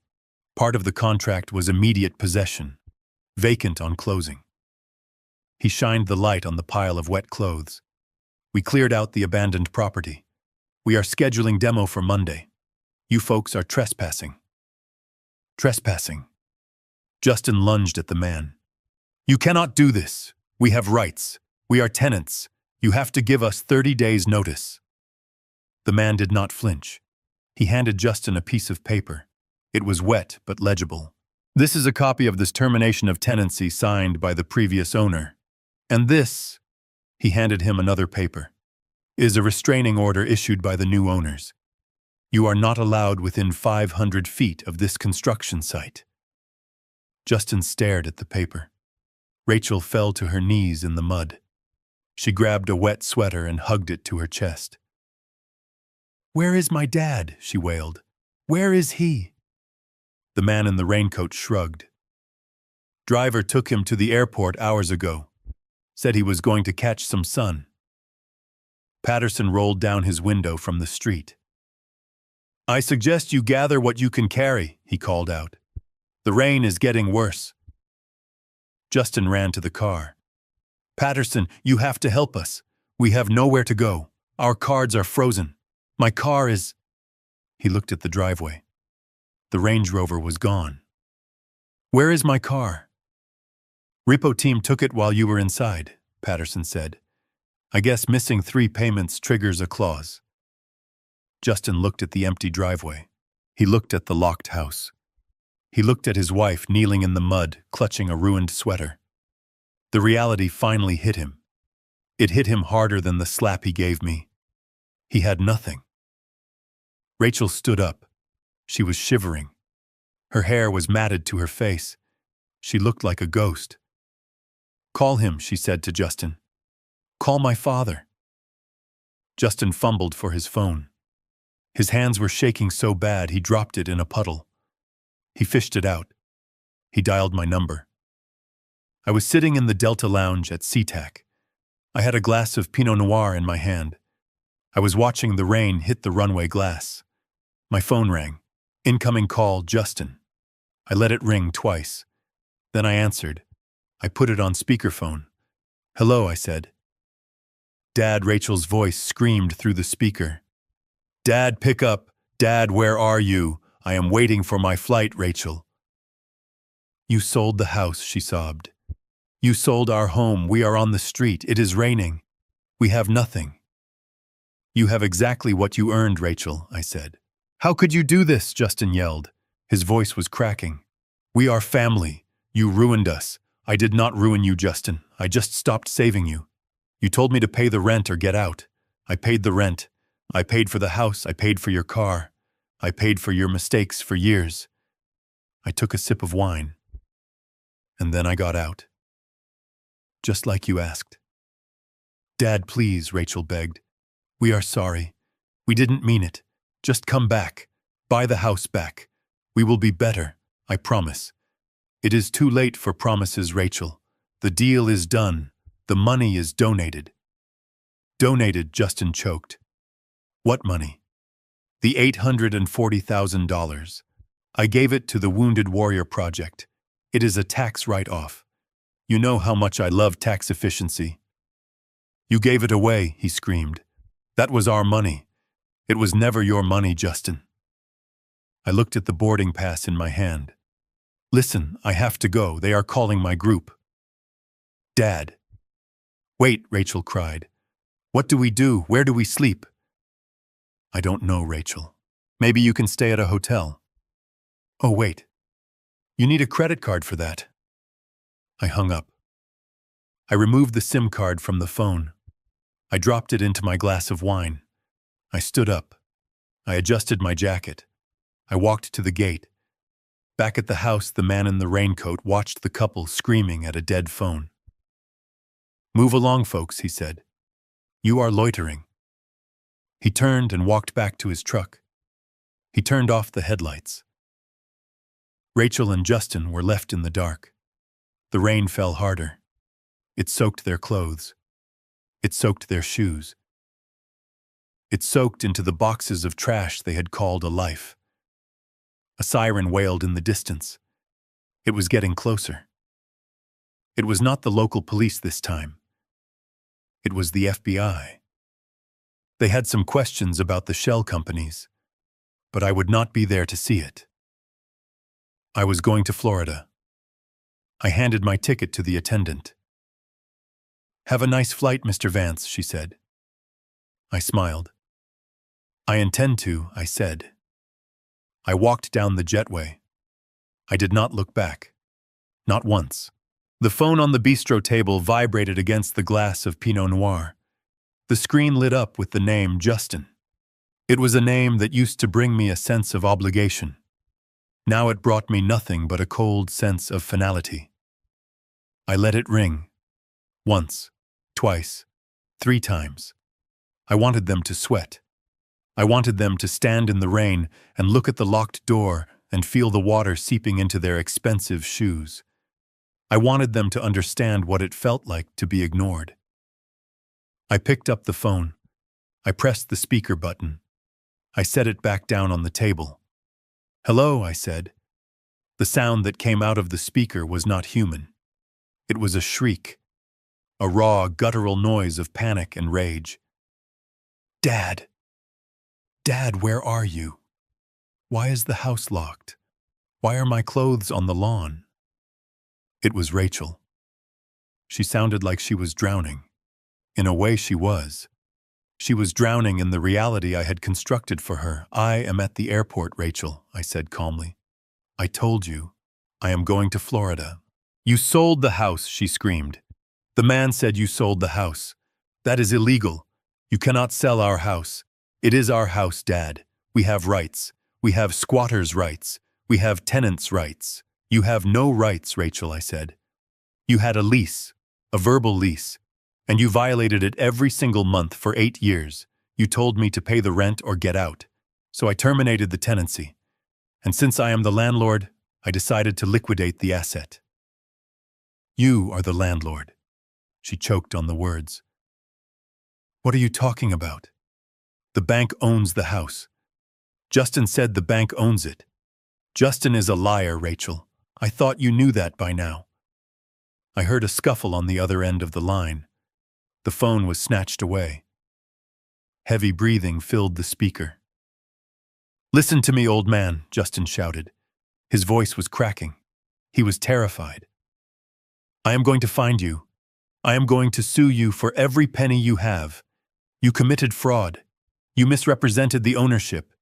Part of the contract was immediate possession. Vacant on closing. He shined the light on the pile of wet clothes. "We cleared out the abandoned property. We are scheduling demo for Monday. You folks are trespassing." "Trespassing." Justin lunged at the man. "You cannot do this. We have rights. We are tenants. You have to give us 30 days' notice." The man did not flinch. He handed Justin a piece of paper. It was wet but legible. "This is a copy of this termination of tenancy signed by the previous owner. And this," he handed him another paper. is a restraining order issued by the new owners. You are not allowed within 500 feet of this construction site. Justin stared at the paper. Rachel fell to her knees in the mud. She grabbed a wet sweater and hugged it to her chest. "Where is my dad?" she wailed. "Where is he?" The man in the raincoat shrugged. "Driver took him to the airport hours ago. Said he was going to catch some sun." Patterson rolled down his window from the street. "I suggest you gather what you can carry," he called out. "The rain is getting worse." Justin ran to the car. "Patterson, you have to help us. We have nowhere to go. Our cards are frozen. My car is—" He looked at the driveway. The Range Rover was gone. "Where is my car?" "Repo team took it while you were inside," Patterson said. "I guess missing 3 payments triggers a clause." Justin looked at the empty driveway. He looked at the locked house. He looked at his wife kneeling in the mud, clutching a ruined sweater. The reality finally hit him. It hit him harder than the slap he gave me. He had nothing. Rachel stood up. She was shivering. Her hair was matted to her face. She looked like a ghost. "Call him," she said to Justin. "Call my father." Justin fumbled for his phone. His hands were shaking so bad he dropped it in a puddle. He fished it out. He dialed my number. I was sitting in the Delta Lounge at SeaTac. I had a glass of Pinot Noir in my hand. I was watching the rain hit the runway glass. My phone rang. Incoming call, Justin. I let it ring twice. Then I answered. I put it on speakerphone. "Hello," I said. "Dad," Rachel's voice screamed through the speaker. "Dad, pick up. Dad, where are you? I am waiting for my flight, Rachel." "You sold the house," she sobbed. "You sold our home. We are on the street. It is raining. We have nothing." "You have exactly what you earned, Rachel," I said. "How could you do this?" Justin yelled. His voice was cracking. "We are family. You ruined us. I did not ruin you, Justin. I just stopped saving you. You told me to pay the rent or get out. I paid the rent. I paid for the house. I paid for your car. I paid for your mistakes for years." I took a sip of wine. "And then I got out. Just like you asked." "Dad, please," Rachel begged. "We are sorry. We didn't mean it. Just come back. Buy the house back. We will be better, I promise." "It is too late for promises, Rachel. The deal is done. The money is donated." "Donated," Justin choked. "What money?" "The $840,000. I gave it to the Wounded Warrior Project. It is a tax write-off. You know how much I love tax efficiency." "You gave it away," he screamed. "That was our money. It was never your money, Justin." I looked at the boarding pass in my hand. "Listen, I have to go. They are calling my group." "Dad." "Wait," Rachel cried. "What do we do? Where do we sleep?" "I don't know, Rachel. Maybe you can stay at a hotel." "Oh, wait. You need a credit card for that." I hung up. I removed the SIM card from the phone. I dropped it into my glass of wine. I stood up. I adjusted my jacket. I walked to the gate. Back at the house, the man in the raincoat watched the couple screaming at a dead phone. "Move along, folks," he said. "You are loitering." He turned and walked back to his truck. He turned off the headlights. Rachel and Justin were left in the dark. The rain fell harder. It soaked their clothes. It soaked their shoes. It soaked into the boxes of trash they had called a life. A siren wailed in the distance. It was getting closer. It was not the local police this time. It was the FBI. They had some questions about the shell companies, but I would not be there to see it. I was going to Florida. I handed my ticket to the attendant. "Have a nice flight, Mr. Vance," she said. I smiled. "I intend to," I said. I walked down the jetway. I did not look back. Not once. The phone on the bistro table vibrated against the glass of Pinot Noir. The screen lit up with the name Justin. It was a name that used to bring me a sense of obligation. Now it brought me nothing but a cold sense of finality. I let it ring. Once, twice, 3 times. I wanted them to sweat. I wanted them to stand in the rain and look at the locked door and feel the water seeping into their expensive shoes. I wanted them to understand what it felt like to be ignored. I picked up the phone. I pressed the speaker button. I set it back down on the table. "Hello," I said. The sound that came out of the speaker was not human. It was a shriek, a raw, guttural noise of panic and rage. "Dad! Dad, where are you? Why is the house locked? Why are my clothes on the lawn?" It was Rachel. She sounded like she was drowning. In a way, she was. She was drowning in the reality I had constructed for her. "I am at the airport, Rachel," I said calmly. "I told you. I am going to Florida." "You sold the house," she screamed. "The man said you sold the house. That is illegal. You cannot sell our house. It is our house, Dad. We have rights. We have squatters' rights. We have tenants' rights. You have no rights, Rachel," I said. "You had a lease, a verbal lease, and you violated it every single month for 8 years. You told me to pay the rent or get out. So I terminated the tenancy. And since I am the landlord, I decided to liquidate the asset." "You are the landlord." She choked on the words. "What are you talking about? The bank owns the house. Justin said the bank owns it. Justin is a liar, Rachel. I thought you knew that by now." I heard a scuffle on the other end of the line. The phone was snatched away. Heavy breathing filled the speaker. "Listen to me, old man," Justin shouted. His voice was cracking. He was terrified. "I am going to find you. I am going to sue you for every penny you have. You committed fraud. You misrepresented the ownership.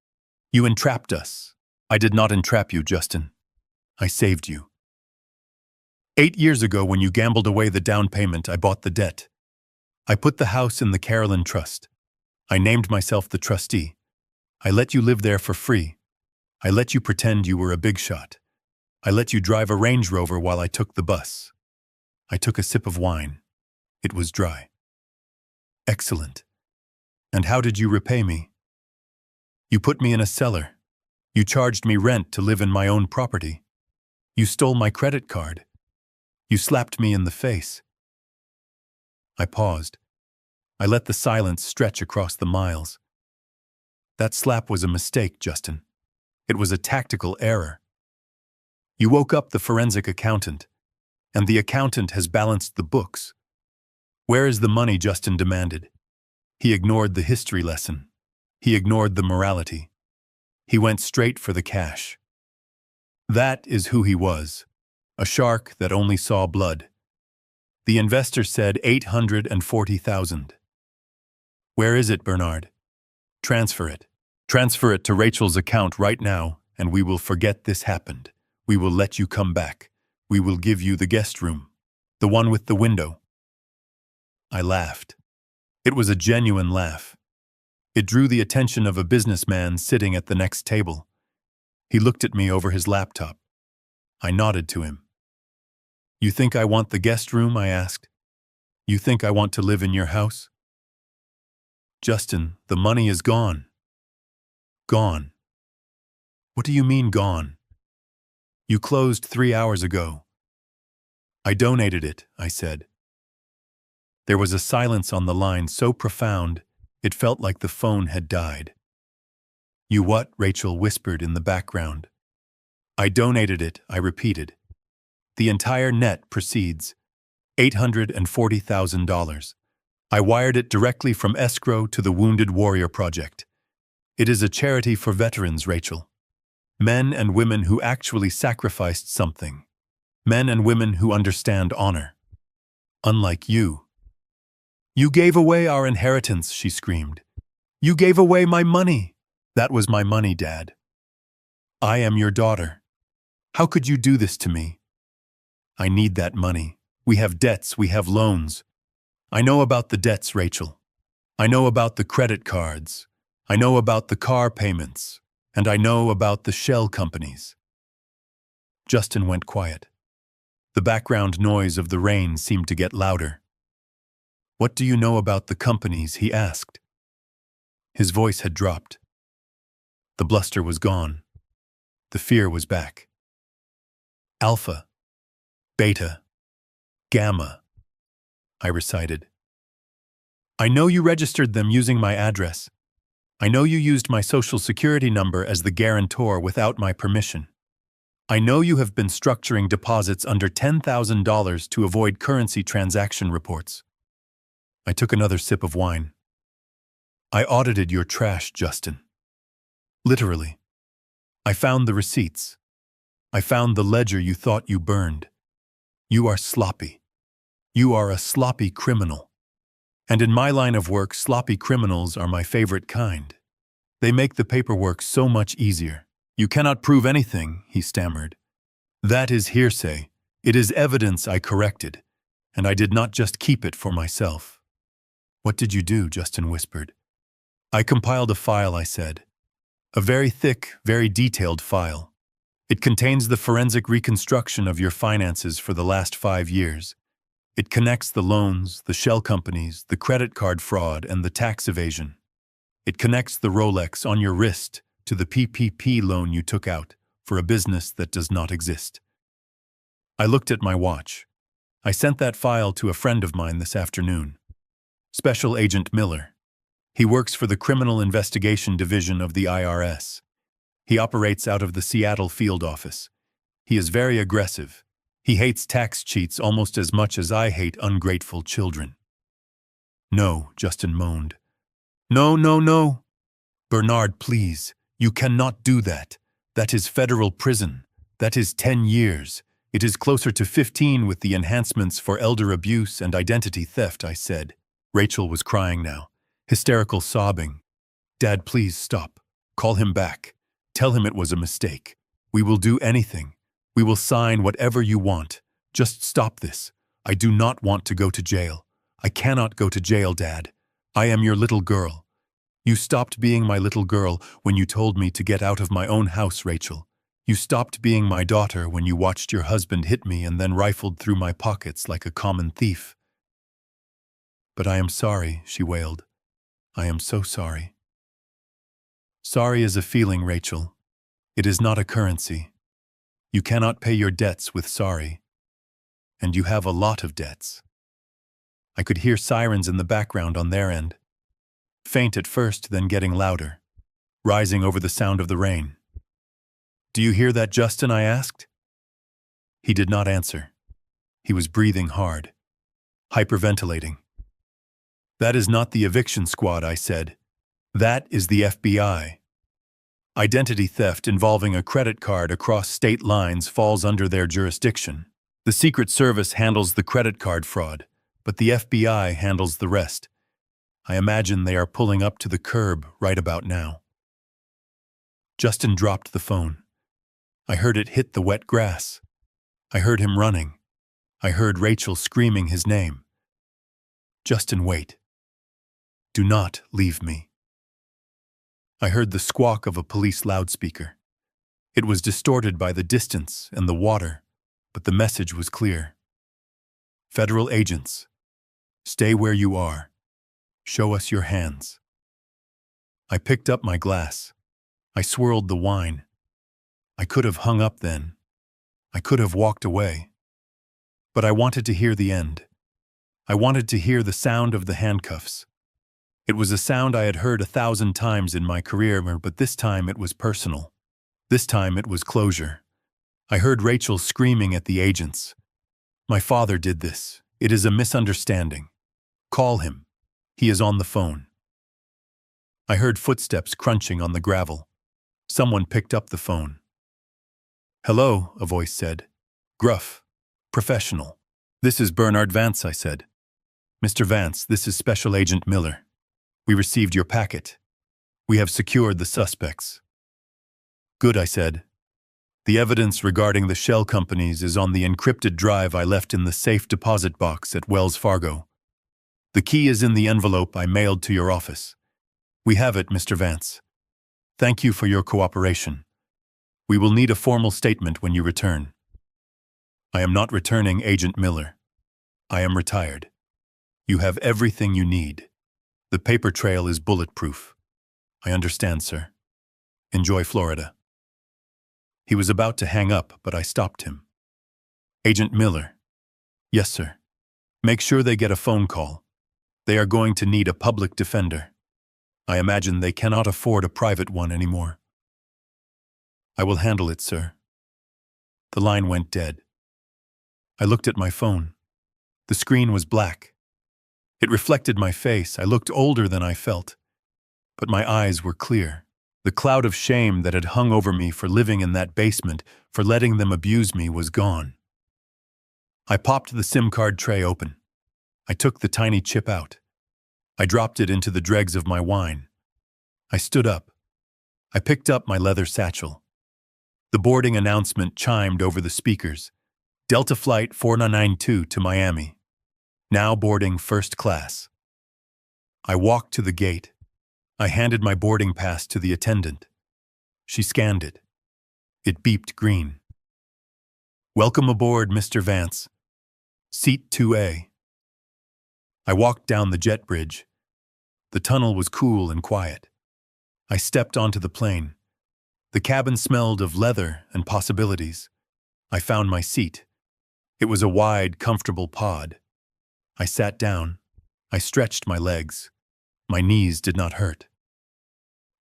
You entrapped us." "I did not entrap you, Justin. I saved you. 8 years ago, when you gambled away the down payment, I bought the debt. I put the house in the Carolyn Trust. I named myself the trustee. I let you live there for free. I let you pretend you were a big shot. I let you drive a Range Rover while I took the bus. I took a sip of wine. It was dry. Excellent. And how did you repay me? You put me in a cellar. You charged me rent to live in my own property. You stole my credit card. You slapped me in the face." I paused. I let the silence stretch across the miles. "That slap was a mistake, Justin. It was a tactical error. You woke up the forensic accountant, and the accountant has balanced the books. Where is the money?" Justin demanded. He ignored the history lesson. He ignored the morality. He went straight for the cash. That is who he was, a shark that only saw blood. The investor said $840,000. "Where is it, Bernard? Transfer it. Transfer it to Rachel's account right now, and we will forget this happened. We will let you come back. We will give you the guest room, the one with the window." I laughed. It was a genuine laugh. It drew the attention of a businessman sitting at the next table. He looked at me over his laptop. I nodded to him. "You think I want the guest room?" I asked. "You think I want to live in your house?" "Justin, the money is gone." "Gone? What do you mean gone?" "You closed 3 hours ago." "I donated it," I said. There was a silence on the line so profound, it felt like the phone had died. "You what?" Rachel whispered in the background. "I donated it," I repeated. "The entire net proceeds, $840,000. I wired it directly from escrow to the Wounded Warrior Project. It is a charity for veterans, Rachel. Men and women who actually sacrificed something. Men and women who understand honor. Unlike you." "You gave away our inheritance," she screamed. "You gave away my money." "That was my money, Dad. I am your daughter. How could you do this to me?" "I need that money. We have debts, we have loans." "I know about the debts, Rachel. I know about the credit cards. I know about the car payments. And I know about the shell companies. Justin went quiet. The background noise of the rain seemed to get louder. What do you know about the companies? He asked. His voice had dropped. The bluster was gone. The fear was back. Alpha, beta, gamma, I recited. I know you registered them using my address. I know you used my social security number as the guarantor without my permission. I know you have been structuring deposits under $10,000 to avoid currency transaction reports. I took another sip of wine. I audited your trash, Justin. Literally. I found the receipts. I found the ledger you thought you burned. You are sloppy. You are a sloppy criminal. And in my line of work, sloppy criminals are my favorite kind. They make the paperwork so much easier. You cannot prove anything, he stammered. That is hearsay. It is evidence I corrected, and I did not just keep it for myself. What did you do? Justin whispered. I compiled a file, I said. A very thick, very detailed file. It contains the forensic reconstruction of your finances for the last 5 years. It connects the loans, the shell companies, the credit card fraud, and the tax evasion. It connects the Rolex on your wrist to the PPP loan you took out for a business that does not exist. I looked at my watch. I sent that file to a friend of mine this afternoon. Special Agent Miller. He works for the Criminal Investigation Division of the IRS. He operates out of the Seattle field office. He is very aggressive. He hates tax cheats almost as much as I hate ungrateful children. No, Justin moaned. No, no, no. Bernard, please. You cannot do that. That is federal prison. That is 10 years. It is closer to 15 with the enhancements for elder abuse and identity theft, I said. Rachel was crying now, hysterical sobbing. Dad, please stop. Call him back. Tell him it was a mistake. We will do anything. We will sign whatever you want. Just stop this. I do not want to go to jail. I cannot go to jail, Dad. I am your little girl. You stopped being my little girl when you told me to get out of my own house, Rachel. You stopped being my daughter when you watched your husband hit me and then rifled through my pockets like a common thief. But I am sorry, she wailed. I am so sorry. Sorry is a feeling, Rachel. It is not a currency. You cannot pay your debts with sorry. And you have a lot of debts. I could hear sirens in the background on their end. Faint at first, then getting louder, rising over the sound of the rain. Do you hear that, Justin? I asked. He did not answer. He was breathing hard, hyperventilating. That is not the eviction squad, I said. That is the FBI. Identity theft involving a credit card across state lines falls under their jurisdiction. The Secret Service handles the credit card fraud, but the FBI handles the rest. I imagine they are pulling up to the curb right about now. Justin dropped the phone. I heard it hit the wet grass. I heard him running. I heard Rachel screaming his name. Justin, wait. Do not leave me. I heard the squawk of a police loudspeaker. It was distorted by the distance and the water, but the message was clear. Federal agents, stay where you are. Show us your hands. I picked up my glass. I swirled the wine. I could have hung up then. I could have walked away. But I wanted to hear the end. I wanted to hear the sound of the handcuffs. It was a sound I had heard 1,000 times in my career, but this time it was personal. This time it was closure. I heard Rachel screaming at the agents. My father did this. It is a misunderstanding. Call him. He is on the phone. I heard footsteps crunching on the gravel. Someone picked up the phone. Hello, a voice said. Gruff. Professional. This is Bernard Vance, I said. Mr. Vance, this is Special Agent Miller. We received your packet. We have secured the suspects. Good, I said. The evidence regarding the shell companies is on the encrypted drive I left in the safe deposit box at Wells Fargo. The key is in the envelope I mailed to your office. We have it, Mr. Vance. Thank you for your cooperation. We will need a formal statement when you return. I am not returning, Agent Miller. I am retired. You have everything you need. The paper trail is bulletproof. I understand, sir. Enjoy Florida. He was about to hang up, but I stopped him. Agent Miller. Yes, sir. Make sure they get a phone call. They are going to need a public defender. I imagine they cannot afford a private one anymore. I will handle it, sir. The line went dead. I looked at my phone. The screen was black. It reflected my face. I looked older than I felt. But my eyes were clear. The cloud of shame that had hung over me for living in that basement, for letting them abuse me, was gone. I popped the SIM card tray open. I took the tiny chip out. I dropped it into the dregs of my wine. I stood up. I picked up my leather satchel. The boarding announcement chimed over the speakers. Delta Flight 4992 to Miami. Now boarding first class. I walked to the gate. I handed my boarding pass to the attendant. She scanned it. It beeped green. Welcome aboard, Mr. Vance. Seat 2A. I walked down the jet bridge. The tunnel was cool and quiet. I stepped onto the plane. The cabin smelled of leather and possibilities. I found my seat. It was a wide, comfortable pod. I sat down. I stretched my legs. My knees did not hurt.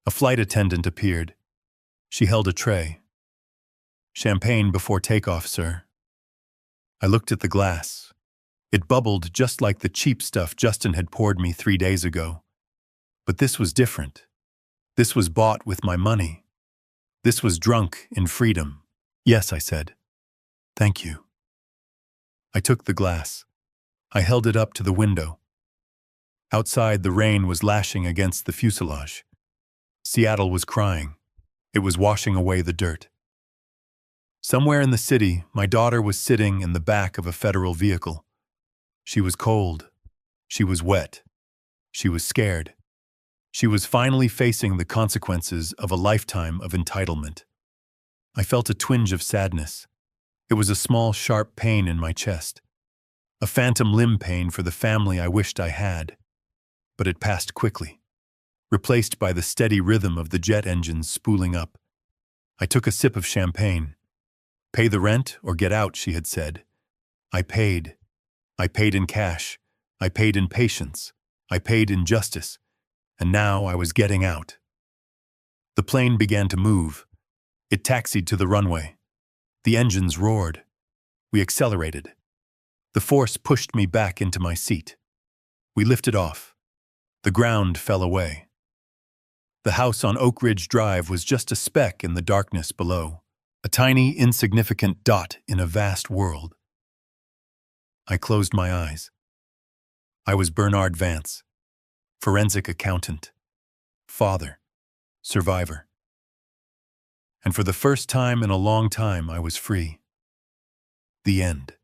A flight attendant appeared. She held a tray. Champagne before takeoff, sir. I looked at the glass. It bubbled just like the cheap stuff Justin had poured me 3 days ago. But this was different. This was bought with my money. This was drunk in freedom. Yes, I said. Thank you. I took the glass. I held it up to the window. Outside, the rain was lashing against the fuselage. Seattle was crying. It was washing away the dirt. Somewhere in the city, my daughter was sitting in the back of a federal vehicle. She was cold. She was wet. She was scared. She was finally facing the consequences of a lifetime of entitlement. I felt a twinge of sadness. It was a small, sharp pain in my chest. A phantom limb pain for the family I wished I had. But it passed quickly, replaced by the steady rhythm of the jet engines spooling up. I took a sip of champagne. Pay the rent or get out, she had said. I paid. I paid in cash. I paid in patience. I paid in justice. And now I was getting out. The plane began to move. It taxied to the runway. The engines roared. We accelerated. The force pushed me back into my seat. We lifted off. The ground fell away. The house on Oak Ridge Drive was just a speck in the darkness below, a tiny, insignificant dot in a vast world. I closed my eyes. I was Bernard Vance, forensic accountant, father, survivor. And for the first time in a long time, I was free. The end.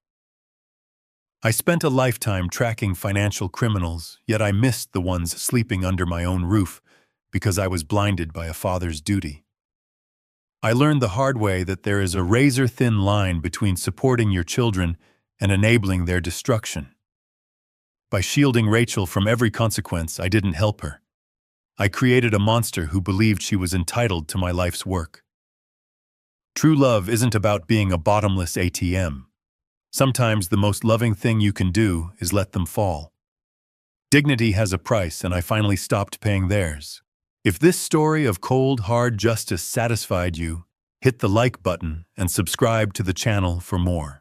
I spent a lifetime tracking financial criminals, yet I missed the ones sleeping under my own roof because I was blinded by a father's duty. I learned the hard way that there is a razor-thin line between supporting your children and enabling their destruction. By shielding Rachel from every consequence, I didn't help her. I created a monster who believed she was entitled to my life's work. True love isn't about being a bottomless ATM. Sometimes the most loving thing you can do is let them fall. Dignity has a price, and I finally stopped paying theirs. If this story of cold, hard justice satisfied you, hit the like button and subscribe to the channel for more.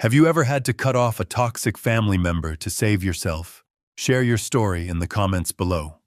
Have you ever had to cut off a toxic family member to save yourself? Share your story in the comments below.